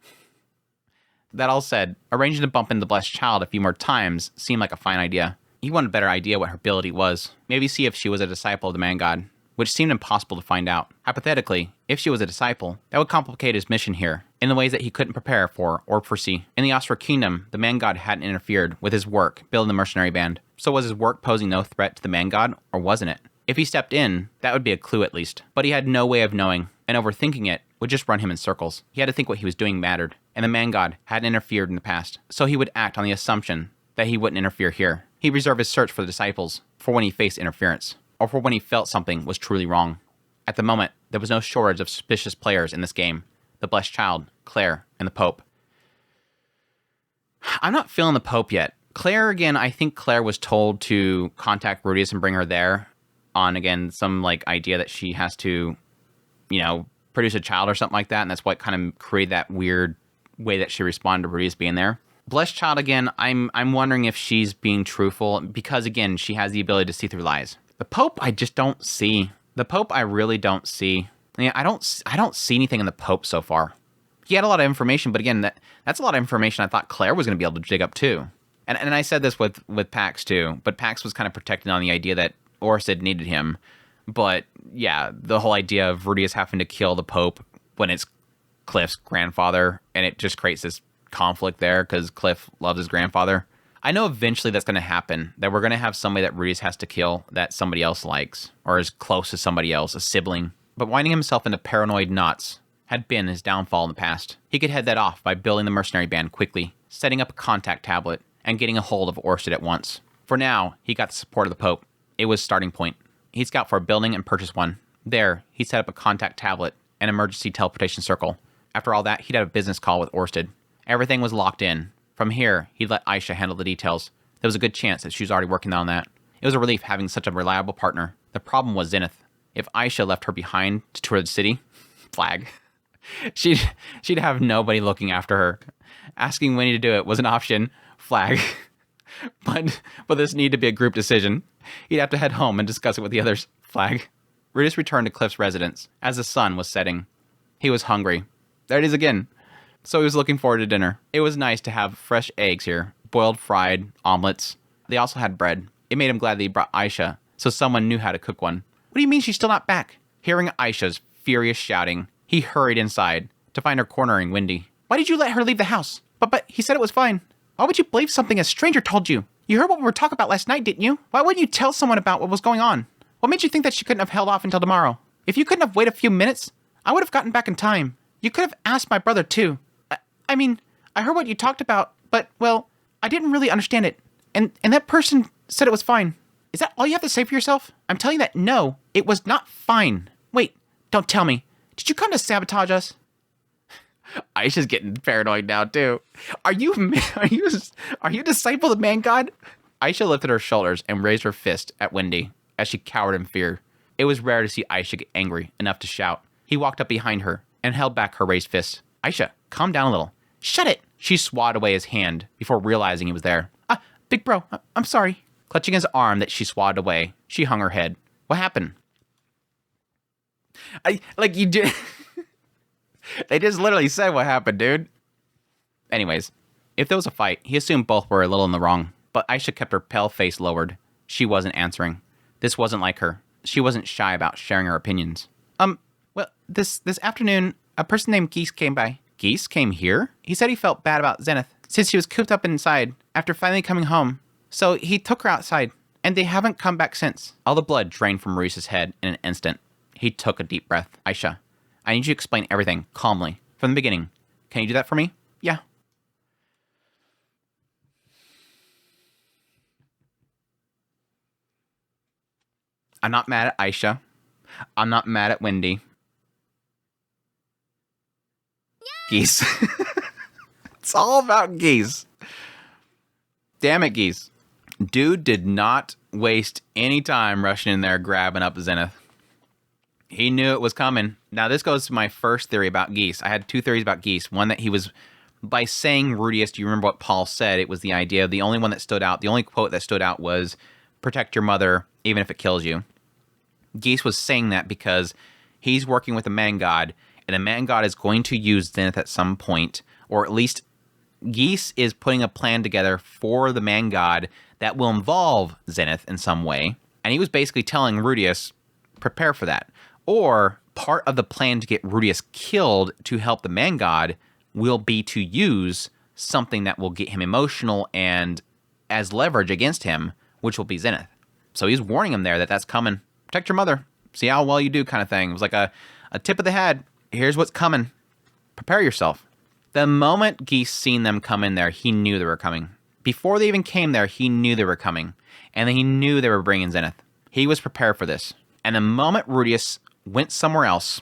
That all said, arranging to bump into the Blessed Child a few more times seemed like a fine idea. He wanted a better idea what her ability was. Maybe see if she was a disciple of the Man God, which seemed impossible to find out. Hypothetically, if she was a disciple, that would complicate his mission here, in the ways that he couldn't prepare for or foresee. In the Ostro Kingdom, the Man God hadn't interfered with his work building the mercenary band. So was his work posing no threat to the Man God, or wasn't it? If he stepped in, that would be a clue at least. But he had no way of knowing, and overthinking it would just run him in circles. He had to think what he was doing mattered, and the Man God hadn't interfered in the past, so he would act on the assumption that he wouldn't interfere here. He'd reserve his search for the disciples for when he faced interference, or for when he felt something was truly wrong. At the moment, there was no shortage of suspicious players in this game. The Blessed Child, Claire, and the Pope. I'm not feeling the Pope yet. Claire, again, I think Claire was told to contact Rudius and bring her there on, again, some, like, idea that she has to, produce a child or something like that, and that's what kind of created that weird way that she responded to Rudius being there. Blessed Child, again, I'm wondering if she's being truthful, because, again, she has the ability to see through lies. The Pope, I just don't see. The Pope, I really don't see. I don't see anything in the Pope so far. He had a lot of information, but again, that's a lot of information I thought Claire was going to be able to dig up too. And I said this with Pax too, but Pax was kind of protected on the idea that Orsid needed him. But yeah, the whole idea of Rudius having to kill the Pope when it's Cliff's grandfather, and it just creates this conflict there because Cliff loves his grandfather. I know eventually that's going to happen, that we're going to have somebody that Rudius has to kill that somebody else likes, or is close to somebody else, a sibling. But winding himself into paranoid knots had been his downfall in the past. He could head that off by building the mercenary band quickly, setting up a contact tablet, and getting a hold of Orsted at once. For now, he got the support of the Pope. It was starting point. He'd scout for a building and purchase one. There, he'd set up a contact tablet and emergency teleportation circle. After all that, he'd have a business call with Orsted. Everything was locked in. From here, he'd let Aisha handle the details. There was a good chance that she was already working on that. It was a relief having such a reliable partner. The problem was Zenith. If Aisha left her behind to tour the city, flag. She'd have nobody looking after her. Asking Wendy to do it was an option, flag. But this needed to be a group decision. He'd have to head home and discuss it with the others, flag. Rudius returned to Cliff's residence as the sun was setting. He was hungry. There it is again. So he was looking forward to dinner. It was nice to have fresh eggs here, boiled, fried, omelets. They also had bread. It made him glad that he brought Aisha, so someone knew how to cook one. What do you mean she's still not back? Hearing Aisha's furious shouting, he hurried inside to find her cornering Wendy. Why did you let her leave the house? But he said it was fine. Why would you believe something a stranger told you? You heard what we were talking about last night, didn't you? Why wouldn't you tell someone about what was going on? What made you think that she couldn't have held off until tomorrow? If you couldn't have waited a few minutes, I would have gotten back in time. You could have asked my brother, too. I mean, I heard what you talked about, but, well, I didn't really understand it. And that person said it was fine. Is that all you have to say for yourself? I'm telling you that no, it was not fine. Wait, don't tell me. Did you come to sabotage us? Aisha's getting paranoid now, too. Are you a disciple of the man god? Aisha lifted her shoulders and raised her fist at Wendy as she cowered in fear. It was rare to see Aisha get angry enough to shout. He walked up behind her and held back her raised fist. Aisha, calm down a little. Shut it! She swatted away his hand before realizing he was there. Big bro, I'm sorry. Clutching his arm that she swatted away, she hung her head. What happened? You did. They just literally said what happened, dude. Anyways, if there was a fight, he assumed both were a little in the wrong. But Aisha kept her pale face lowered. She wasn't answering. This wasn't like her. She wasn't shy about sharing her opinions. Well, this afternoon, a person named Geese came by. Geese came here? He said he felt bad about Zenith, since she was cooped up inside after finally coming home. So he took her outside, and they haven't come back since. All the blood drained from Maurice's head in an instant. He took a deep breath. Aisha, I need you to explain everything, calmly, from the beginning. Can you do that for me? Yeah. I'm not mad at Aisha. I'm not mad at Wendy. Geese. It's all about Geese. Damn it, Geese. Dude did not waste any time rushing in there grabbing up Zenith. He knew it was coming. Now, this goes to my first theory about Geese. I had two theories about Geese. One, that he was, by saying Rudius, do you remember what Paul said? It was the idea, the only one that stood out, the only quote that stood out was, protect your mother, even if it kills you. Geese was saying that because he's working with a man god, and the man god is going to use Zenith at some point, or at least Geese is putting a plan together for the man god that will involve Zenith in some way. And he was basically telling Rudius, prepare for that. Or part of the plan to get Rudius killed to help the man god will be to use something that will get him emotional and as leverage against him, which will be Zenith. So he's warning him there that that's coming. Protect your mother. See how well you do kind of thing. It was like a tip of the head. Here's what's coming. Prepare yourself. The moment Geese seen them come in there, he knew they were coming. Before they even came there, he knew they were coming. And then he knew they were bringing Zenith. He was prepared for this. And the moment Rudius went somewhere else,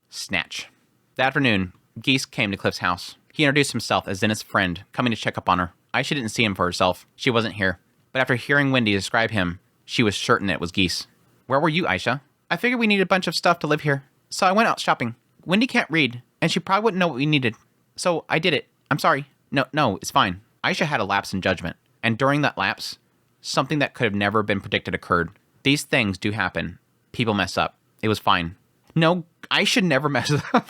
snatch. That afternoon, Geese came to Cliff's house. He introduced himself as Zenith's friend, coming to check up on her. Aisha didn't see him for herself. She wasn't here. But after hearing Wendy describe him, she was certain it was Geese. Where were you, Aisha? I figured we needed a bunch of stuff to live here, so I went out shopping. Wendy can't read, and she probably wouldn't know what we needed. So I did it. I'm sorry. No, it's fine. Aisha had a lapse in judgment, and during that lapse, something that could have never been predicted occurred. These things do happen. People mess up. It was fine. No, I should never mess up.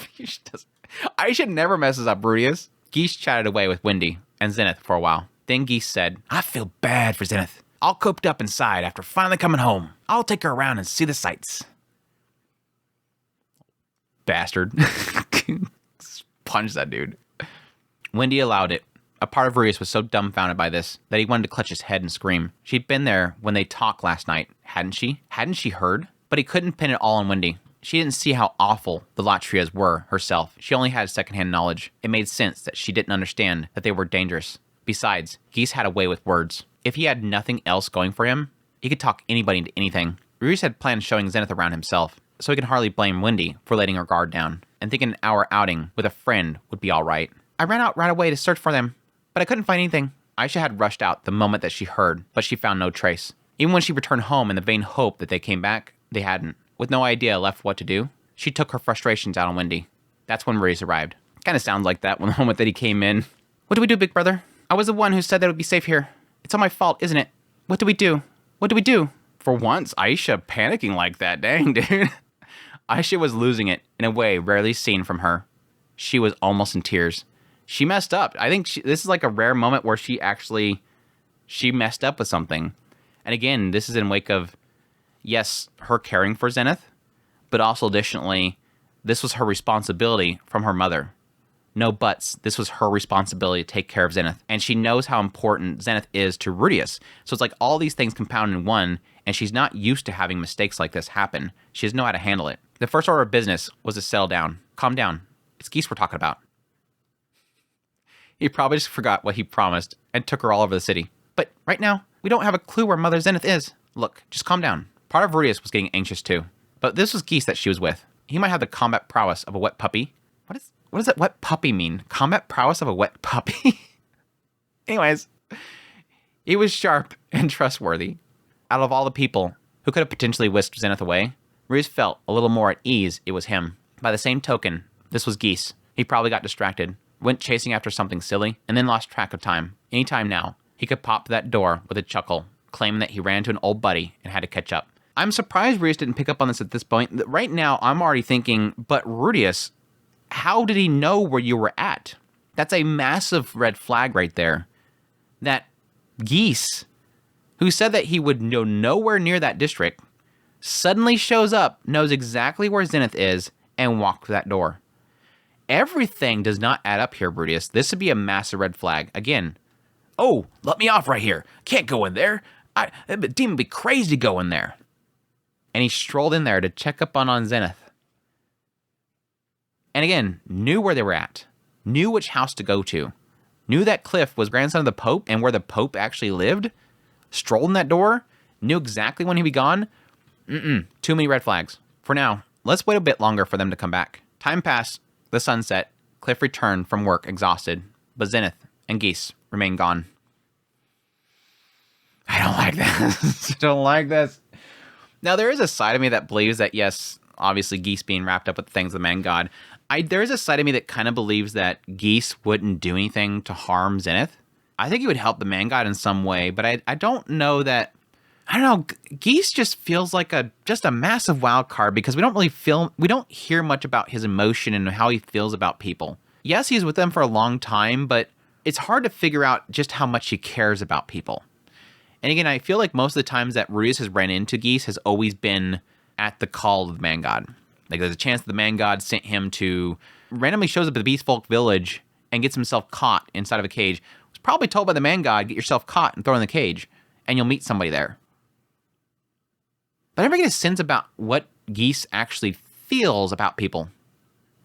I should never messes up, Rudius. Geese chatted away with Wendy and Zenith for a while. Then Geese said, I feel bad for Zenith. All cooped up inside after finally coming home. I'll take her around and see the sights. Bastard. Punch that dude. Wendy allowed it. A part of Rudius was so dumbfounded by this that he wanted to clutch his head and scream. She'd been there when they talked last night, hadn't she? Hadn't she heard? But he couldn't pin it all on Wendy. She didn't see how awful the Latrias were herself. She only had secondhand knowledge. It made sense that she didn't understand that they were dangerous. Besides, Geese had a way with words. If he had nothing else going for him, he could talk anybody into anything. Rudius had planned showing Zenith around himself, so he could hardly blame Wendy for letting her guard down, and thinking an hour outing with a friend would be all right. I ran out right away to search for them, but I couldn't find anything. Aisha had rushed out the moment that she heard, but she found no trace. Even when she returned home in the vain hope that they came back, they hadn't. With no idea left what to do, she took her frustrations out on Wendy. That's when Rudius arrived. Kind of sounds like that one moment that he came in. What do we do, big brother? I was the one who said that it would be safe here. It's all my fault, isn't it? What do we do? What do we do? For once, Aisha panicking like that. Dang, dude. Aisha was losing it in a way rarely seen from her. She was almost in tears. She messed up. I think this is like a rare moment where she messed up with something. And again, this is in wake of, yes, her caring for Zenith, but also additionally, this was her responsibility from her mother. No buts. This was her responsibility to take care of Zenith. And she knows how important Zenith is to Rudius. So it's like all these things compound in one, and she's not used to having mistakes like this happen. She doesn't know how to handle it. The first order of business was to settle down. Calm down. It's Geese we're talking about. He probably just forgot what he promised and took her all over the city. But right now, we don't have a clue where Mother Zenith is. Look, just calm down. Part of Rudius was getting anxious too. But this was Geese that she was with. He might have the combat prowess of a wet puppy. What does that wet puppy mean? Combat prowess of a wet puppy? Anyways, he was sharp and trustworthy. Out of all the people who could have potentially whisked Zenith away, Rudius felt a little more at ease it was him. By the same token, this was Geese. He probably got distracted, went chasing after something silly, and then lost track of time. Anytime now, he could pop that door with a chuckle, claiming that he ran into an old buddy and had to catch up. I'm surprised Rudius didn't pick up on this at this point. Right now, I'm already thinking, but Rudius, how did he know where you were at? That's a massive red flag right there. That Geese, who said that he would go nowhere near that district, suddenly shows up, knows exactly where Zenith is, and walked through that door. Everything does not add up here, Rudius. This would be a massive red flag. Again, oh, let me off right here. Can't go in there. The demon would be crazy to go in there. And he strolled in there to check up on Zenith. And again, knew where they were at. Knew which house to go to. Knew that Cliff was grandson of the Pope and where the Pope actually lived. Strolled in that door. Knew exactly when he'd be gone. Too many red flags. For now, let's wait a bit longer for them to come back. Time passed. The sun set. Cliff returned from work exhausted. But Zenith and Geese remained gone. I don't like this. I don't like this. Now, there is a side of me that believes that, yes, obviously Geese being wrapped up with the things of the man god, there is a side of me that kind of believes that Geese wouldn't do anything to harm Zenith. I think he would help the man god in some way, but I don't know that. I don't know. Geese just feels like just a massive wild card because we don't hear much about his emotion and how he feels about people. Yes, he's with them for a long time, but it's hard to figure out just how much he cares about people. And again, I feel like most of the times that Rudius has ran into Geese has always been at the call of the man god. Like there's a chance that the man god sent him to randomly shows up at the Beast Folk village and gets himself caught inside of a cage. Was probably told by the man god, get yourself caught and thrown in the cage, and you'll meet somebody there. But I never get a sense about what Geese actually feels about people.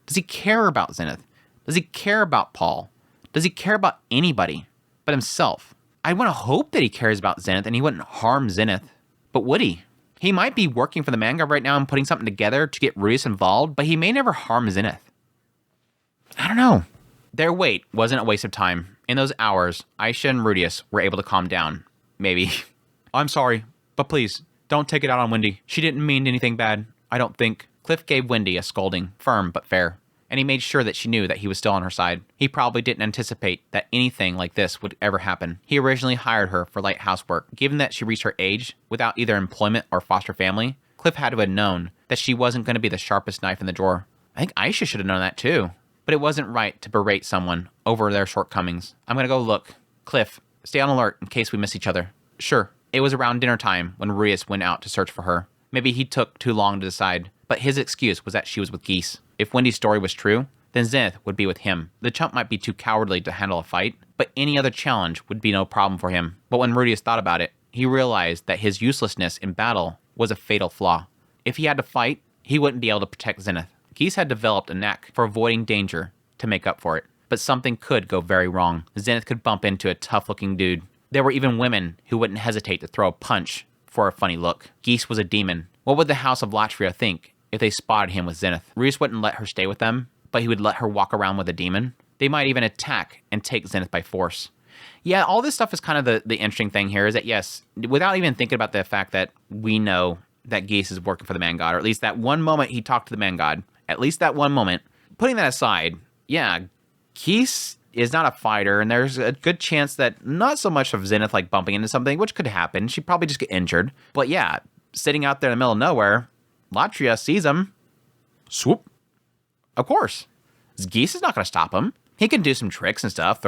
Does he care about Zenith? Does he care about Paul? Does he care about anybody but himself? I want to hope that he cares about Zenith and he wouldn't harm Zenith. But would he? He might be working for the man god right now and putting something together to get Rudius involved, but he may never harm Zenith. I don't know. Their wait wasn't a waste of time. In those hours, Aisha and Rudius were able to calm down. Maybe. I'm sorry, but please, don't take it out on Wendy. She didn't mean anything bad, I don't think. Cliff gave Wendy a scolding, firm but fair. And he made sure that she knew that he was still on her side. He probably didn't anticipate that anything like this would ever happen. He originally hired her for light housework. Given that she reached her age, without either employment or foster family, Cliff had to have known that she wasn't going to be the sharpest knife in the drawer. I think Aisha should have known that too. But it wasn't right to berate someone over their shortcomings. I'm going to go look. Cliff, stay on alert in case we miss each other. Sure, it was around dinner time when Rudius went out to search for her. Maybe he took too long to decide, but his excuse was that she was with Geese. If Wendy's story was true, then Zenith would be with him. The chump might be too cowardly to handle a fight, but any other challenge would be no problem for him. But when Rudius thought about it, he realized that his uselessness in battle was a fatal flaw. If he had to fight, he wouldn't be able to protect Zenith. Geese had developed a knack for avoiding danger to make up for it. But something could go very wrong. Zenith could bump into a tough-looking dude. There were even women who wouldn't hesitate to throw a punch for a funny look. Geese was a demon. What would the House of Latria think if they spotted him with Zenith? Rudius wouldn't let her stay with them, but he would let her walk around with a demon. They might even attack and take Zenith by force. Yeah, all this stuff is kind of the interesting thing here is that, yes, without even thinking about the fact that we know that Geese is working for the Man God, or at least that one moment he talked to the Man God, at least that one moment, putting that aside, yeah, Geese is not a fighter, and there's a good chance that not so much of Zenith like bumping into something, which could happen. She'd probably just get injured. But yeah, sitting out there in the middle of nowhere, Latria sees him. Swoop. Of course. Geese is not going to stop him. He can do some tricks and stuff.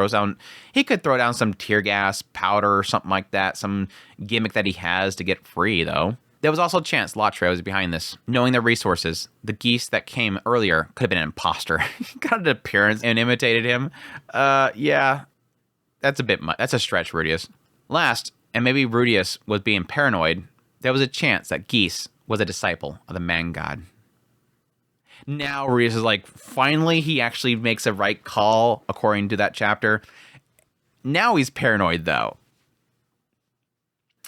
He could throw down some tear gas, powder, or something like that. Some gimmick that he has to get free, though. There was also a chance Latria was behind this. Knowing their resources, the Geese that came earlier could have been an imposter. Got an appearance and imitated him. Yeah, that's a bit much. That's a stretch, Rudius. Last, and maybe Rudius was being paranoid, there was a chance that Geese was a disciple of the Man God. Now Rudius is like, finally he actually makes a right call according to that chapter. Now he's paranoid, though.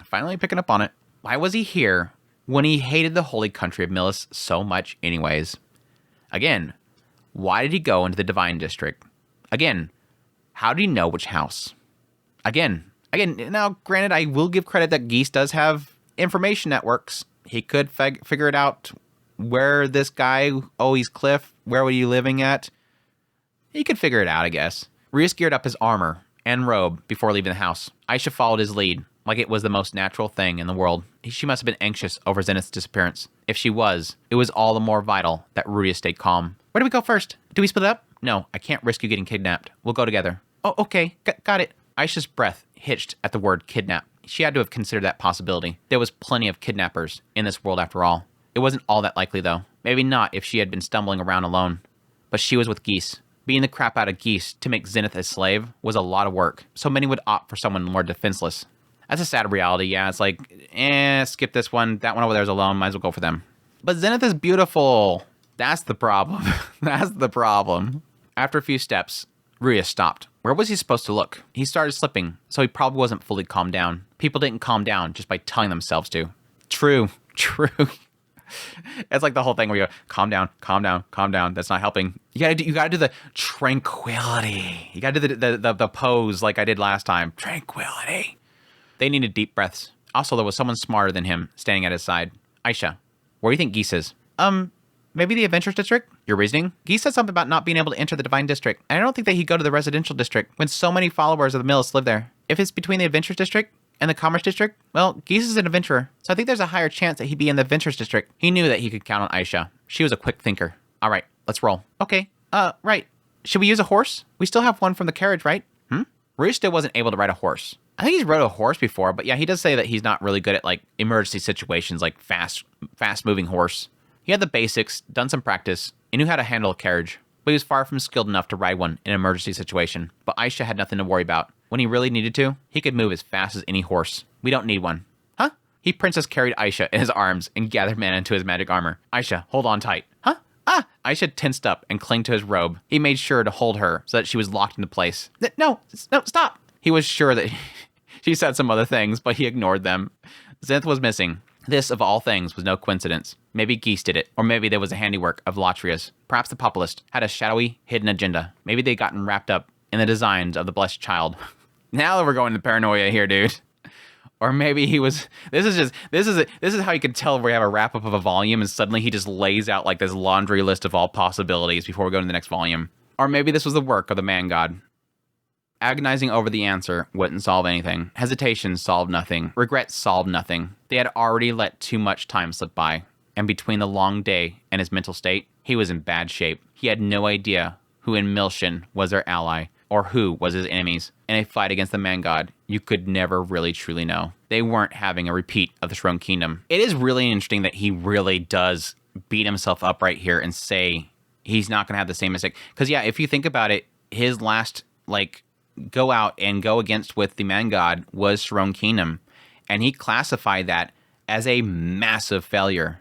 Finally picking up on it. Why was he here when he hated the holy country of Millis so much anyways? Again, why did he go into the Divine District? Again, how did he know which house? Again, now granted, I will give credit that Geese does have information networks. He could figure it out where this guy, he's Cliff, where were you living at? He could figure it out, I guess. Rudius geared up his armor and robe before leaving the house. Aisha followed his lead, like it was the most natural thing in the world. She must have been anxious over Zenith's disappearance. If she was, it was all the more vital that Rudius stayed calm. Where do we go first? Do we split up? No, I can't risk you getting kidnapped. We'll go together. Oh, okay. Got it. Aisha's breath hitched at the word kidnap. She had to have considered that possibility. There was plenty of kidnappers in this world after all. It wasn't all that likely, though. Maybe not if she had been stumbling around alone. But she was with Geese. Beating the crap out of Geese to make Zenith a slave was a lot of work, so many would opt for someone more defenseless. That's a sad reality, yeah. It's like, skip this one. That one over there is alone. Might as well go for them. But Zenith is beautiful. That's the problem. That's the problem. After a few steps, Rudius stopped. Where was he supposed to look? He started slipping, so he probably wasn't fully calmed down. People didn't calm down just by telling themselves to. True. It's like the whole thing where you go, calm down. That's not helping. You gotta do the tranquility. You gotta do the pose like I did last time. Tranquility. They needed deep breaths. Also, there was someone smarter than him standing at his side. Aisha, where do you think Geese is? Maybe the Adventurers District? Your reasoning? Geese said something about not being able to enter the Divine District, and I don't think that he'd go to the Residential District when so many followers of the Millis live there. If it's between the Adventurers District and the Commerce District, well, Geese is an adventurer, so I think there's a higher chance that he'd be in the Adventurers District. He knew that he could count on Aisha. She was a quick thinker. All right, let's roll. Okay, right. Should we use a horse? We still have one from the carriage, right? Rudius still wasn't able to ride a horse. I think he's rode a horse before, but yeah, he does say that he's not really good at, like, emergency situations, like fast-moving horse. He had the basics, done some practice, and knew how to handle a carriage, but he was far from skilled enough to ride one in an emergency situation. But Aisha had nothing to worry about. When he really needed to, he could move as fast as any horse. We don't need one. Huh? He princess carried Aisha in his arms and gathered mana into his magic armor. Aisha, hold on tight. Huh? Ah! Aisha tensed up and clung to his robe. He made sure to hold her so that she was locked into place. No, stop! He was sure that she said some other things, but he ignored them. Zenith was missing. This, of all things, was no coincidence. Maybe Geese did it, or maybe there was a handiwork of Latria's. Perhaps the Populist had a shadowy, hidden agenda. Maybe they'd gotten wrapped up in the designs of the blessed child. Now we're going to paranoia here, dude. Or maybe he was. This is how you can tell we have a wrap up of a volume, and suddenly he just lays out like this laundry list of all possibilities before we go to the next volume. Or maybe this was the work of the Man God. Agonizing over the answer wouldn't solve anything. Hesitation solved nothing. Regret solved nothing. They had already let too much time slip by. And between the long day and his mental state, he was in bad shape. He had no idea who in Milshin was their ally, or who was his enemies. In a fight against the Man God, you could never really truly know. They weren't having a repeat of the Throne Kingdom. It is really interesting that he really does beat himself up right here and say he's not going to have the same mistake. Because, yeah, if you think about it, his last, like, go out and go against with the Man God was Sharon Kingdom. And he classified that as a massive failure.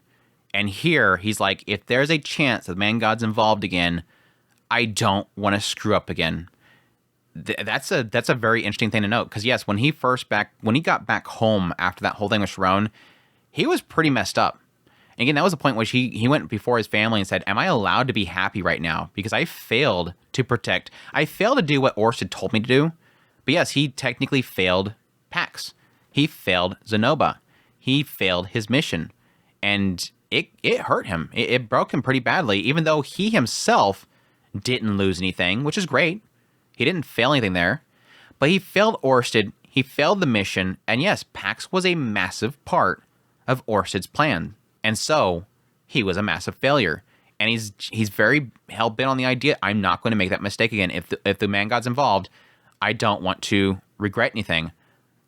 And here, he's like, if there's a chance that the Man God's involved again, I don't want to screw up again. That's a very interesting thing to note. Because, yes, when he got back home after that whole thing with Sharon, he was pretty messed up. And again, that was the point where he went before his family and said, am I allowed to be happy right now? Because I failed to protect. I failed to do what Orsted told me to do. But yes, he technically failed Pax. He failed Zenoba. He failed his mission. And it hurt him. It broke him pretty badly, even though he himself didn't lose anything, which is great. He didn't fail anything there. But he failed Orsted. He failed the mission. And yes, Pax was a massive part of Orsted's plan. And so he was a massive failure. And he's very hell-bent on the idea, I'm not going to make that mistake again. If the Man God's involved, I don't want to regret anything.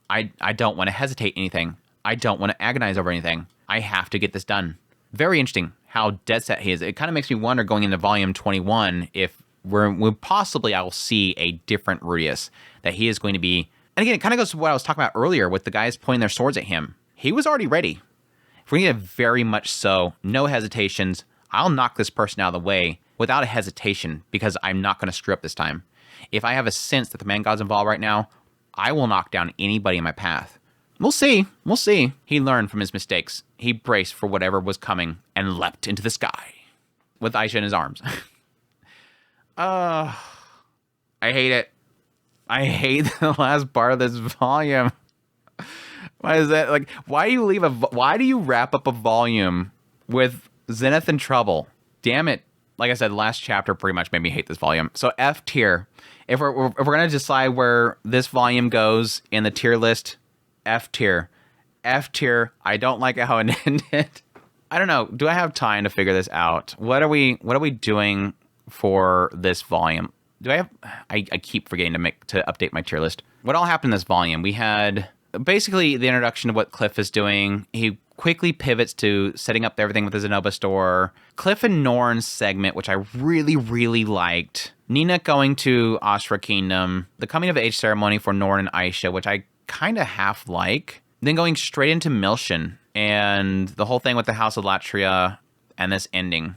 I don't want to hesitate anything. I don't want to agonize over anything. I have to get this done. Very interesting how dead set he is. It kind of makes me wonder going into volume 21 if we'll possibly I will see a different Rudius. That he is going to be... And again, it kind of goes to what I was talking about earlier with the guys pointing their swords at him. He was already ready. If we get very much so, no hesitations, I'll knock this person out of the way without a hesitation because I'm not going to screw up this time. If I have a sense that the Man God's involved right now, I will knock down anybody in my path. We'll see. We'll see. He learned from his mistakes. He braced for whatever was coming and leapt into the sky with Aisha in his arms. I hate it. I hate the last part of this volume. Why is that? Like, why do you wrap up a volume with Zenith in trouble? Damn it. Like I said, the last chapter pretty much made me hate this volume. So F tier. If we're going to decide where this volume goes in the tier list, F tier. F tier. I don't like how it ended. I don't know. Do I have time to figure this out? What are we doing for this volume? I keep forgetting to update my tier list. What all happened in this volume? We had basically the introduction of what Cliff is doing. He quickly pivots to setting up everything with the Zenoba store. Cliff and Norn's segment, which I really, really liked. Nina going to Ashra Kingdom. The coming of age ceremony for Norn and Aisha, which I kind of half like. Then going straight into Milshin and the whole thing with the House of Latria and this ending.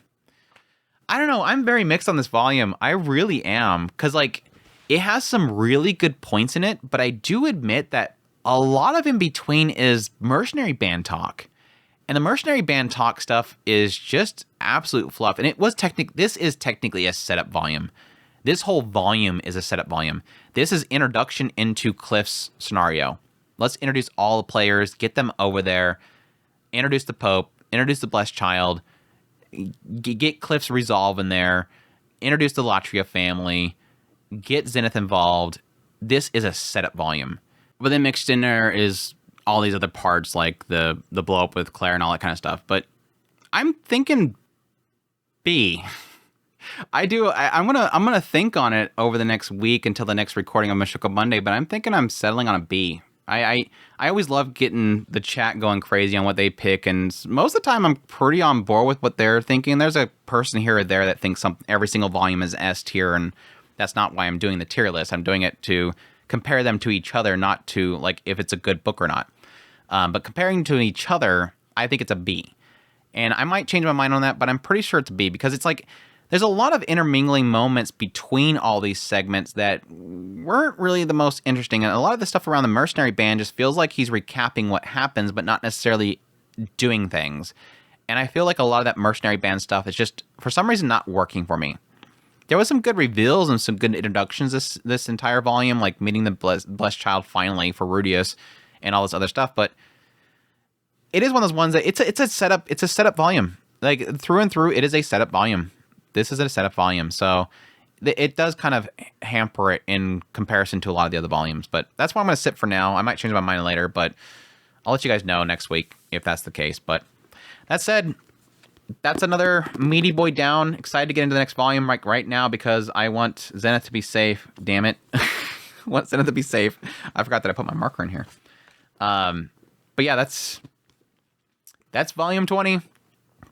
I don't know. I'm very mixed on this volume. I really am. Because, like, it has some really good points in it, but I do admit that a lot of in between is mercenary band talk. And the mercenary band talk stuff is just absolute fluff. And this is technically a setup volume. This whole volume is a setup volume. This is introduction into Cliff's scenario. Let's introduce all the players, get them over there, introduce the Pope, introduce the Blessed Child, get Cliff's resolve in there, introduce the Latria family, get Zenith involved. This is a setup volume. But then mixed in there is all these other parts like the blow up with Claire and all that kind of stuff. But I'm thinking B. I'm gonna think on it over the next week until the next recording of Mushoku Monday, but I'm thinking I'm settling on a B. I always love getting the chat going crazy on what they pick, and most of the time I'm pretty on board with what they're thinking. There's a person here or there that thinks every single volume is S tier, and that's not why I'm doing the tier list. I'm doing it to compare them to each other, not to like if it's a good book or not. But comparing to each other, I think it's a B. And I might change my mind on that, but I'm pretty sure it's a B because it's like there's a lot of intermingling moments between all these segments that weren't really the most interesting. And a lot of the stuff around the mercenary band just feels like he's recapping what happens, but not necessarily doing things. And I feel like a lot of that mercenary band stuff is just, for some reason, not working for me. There was some good reveals and some good introductions this entire volume, like meeting the Blessed Child finally for Rudius and all this other stuff. But it is one of those ones that it's a setup volume. Like through and through, it is a setup volume. This is a setup volume, so it does kind of hamper it in comparison to a lot of the other volumes. But that's why I'm going to sit for now. I might change my mind later, but I'll let you guys know next week if that's the case. But that said, that's another meaty boy down. Excited to get into the next volume right now because I want Zenith to be safe. Damn it. I want Zenith to be safe. I forgot that I put my marker in here. But yeah, that's volume 20.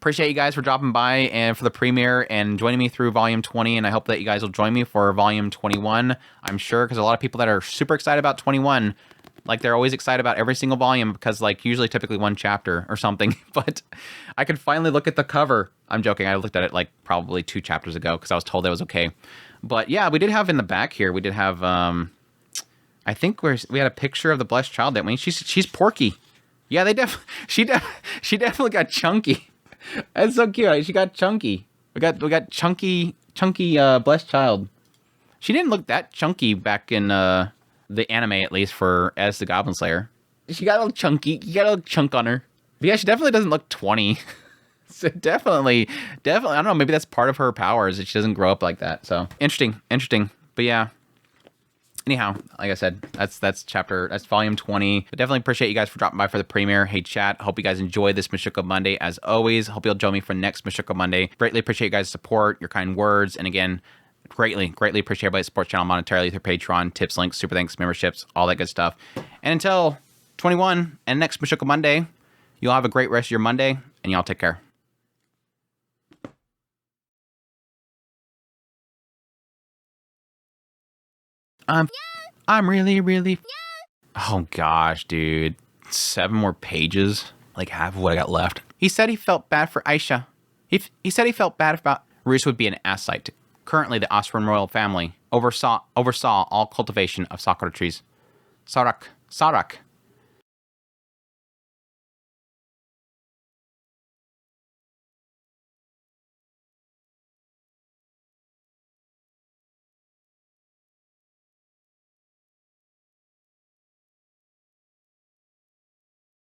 appreciate you guys for dropping by and for the premiere and joining me through Volume 20, and I hope that you guys will join me for Volume 21, I'm sure, because a lot of people that are super excited about 21, like, they're always excited about every single volume because, like, usually typically one chapter or something, but I could finally look at the cover. I'm joking. I looked at it, like, probably 2 chapters ago because I was told it was okay. But, yeah, we did have in the back here, we did have, I think we had a picture of the blessed child, didn't we? She's porky. Yeah, she definitely got chunky. That's so cute. She got chunky. We got chunky blessed child. She didn't look that chunky back in the anime, at least, for as the Goblin Slayer. She got a little chunky. You got a little chunk on her. But yeah, she definitely doesn't look 20. So definitely, I don't know, maybe that's part of her powers that she doesn't grow up like that. So interesting. But yeah. Anyhow, like I said, that's volume 20. I definitely appreciate you guys for dropping by for the premiere. Hey, chat. Hope you guys enjoyed this Mushoku Monday. As always, hope you'll join me for next Mushoku Monday. Greatly appreciate you guys' support, your kind words, and again, greatly appreciate everybody that supports channel monetarily through Patreon, tips, links, super thanks, memberships, all that good stuff. And until 21 and next Mushoku Monday, you'll have a great rest of your Monday, and y'all take care. I'm really. Oh gosh, dude. 7 more pages. Like half of what I got left. He said he felt bad for Aisha. He said he felt bad about Rus would be an asset. Currently, the Osprey royal family oversaw all cultivation of sakura trees. Sarak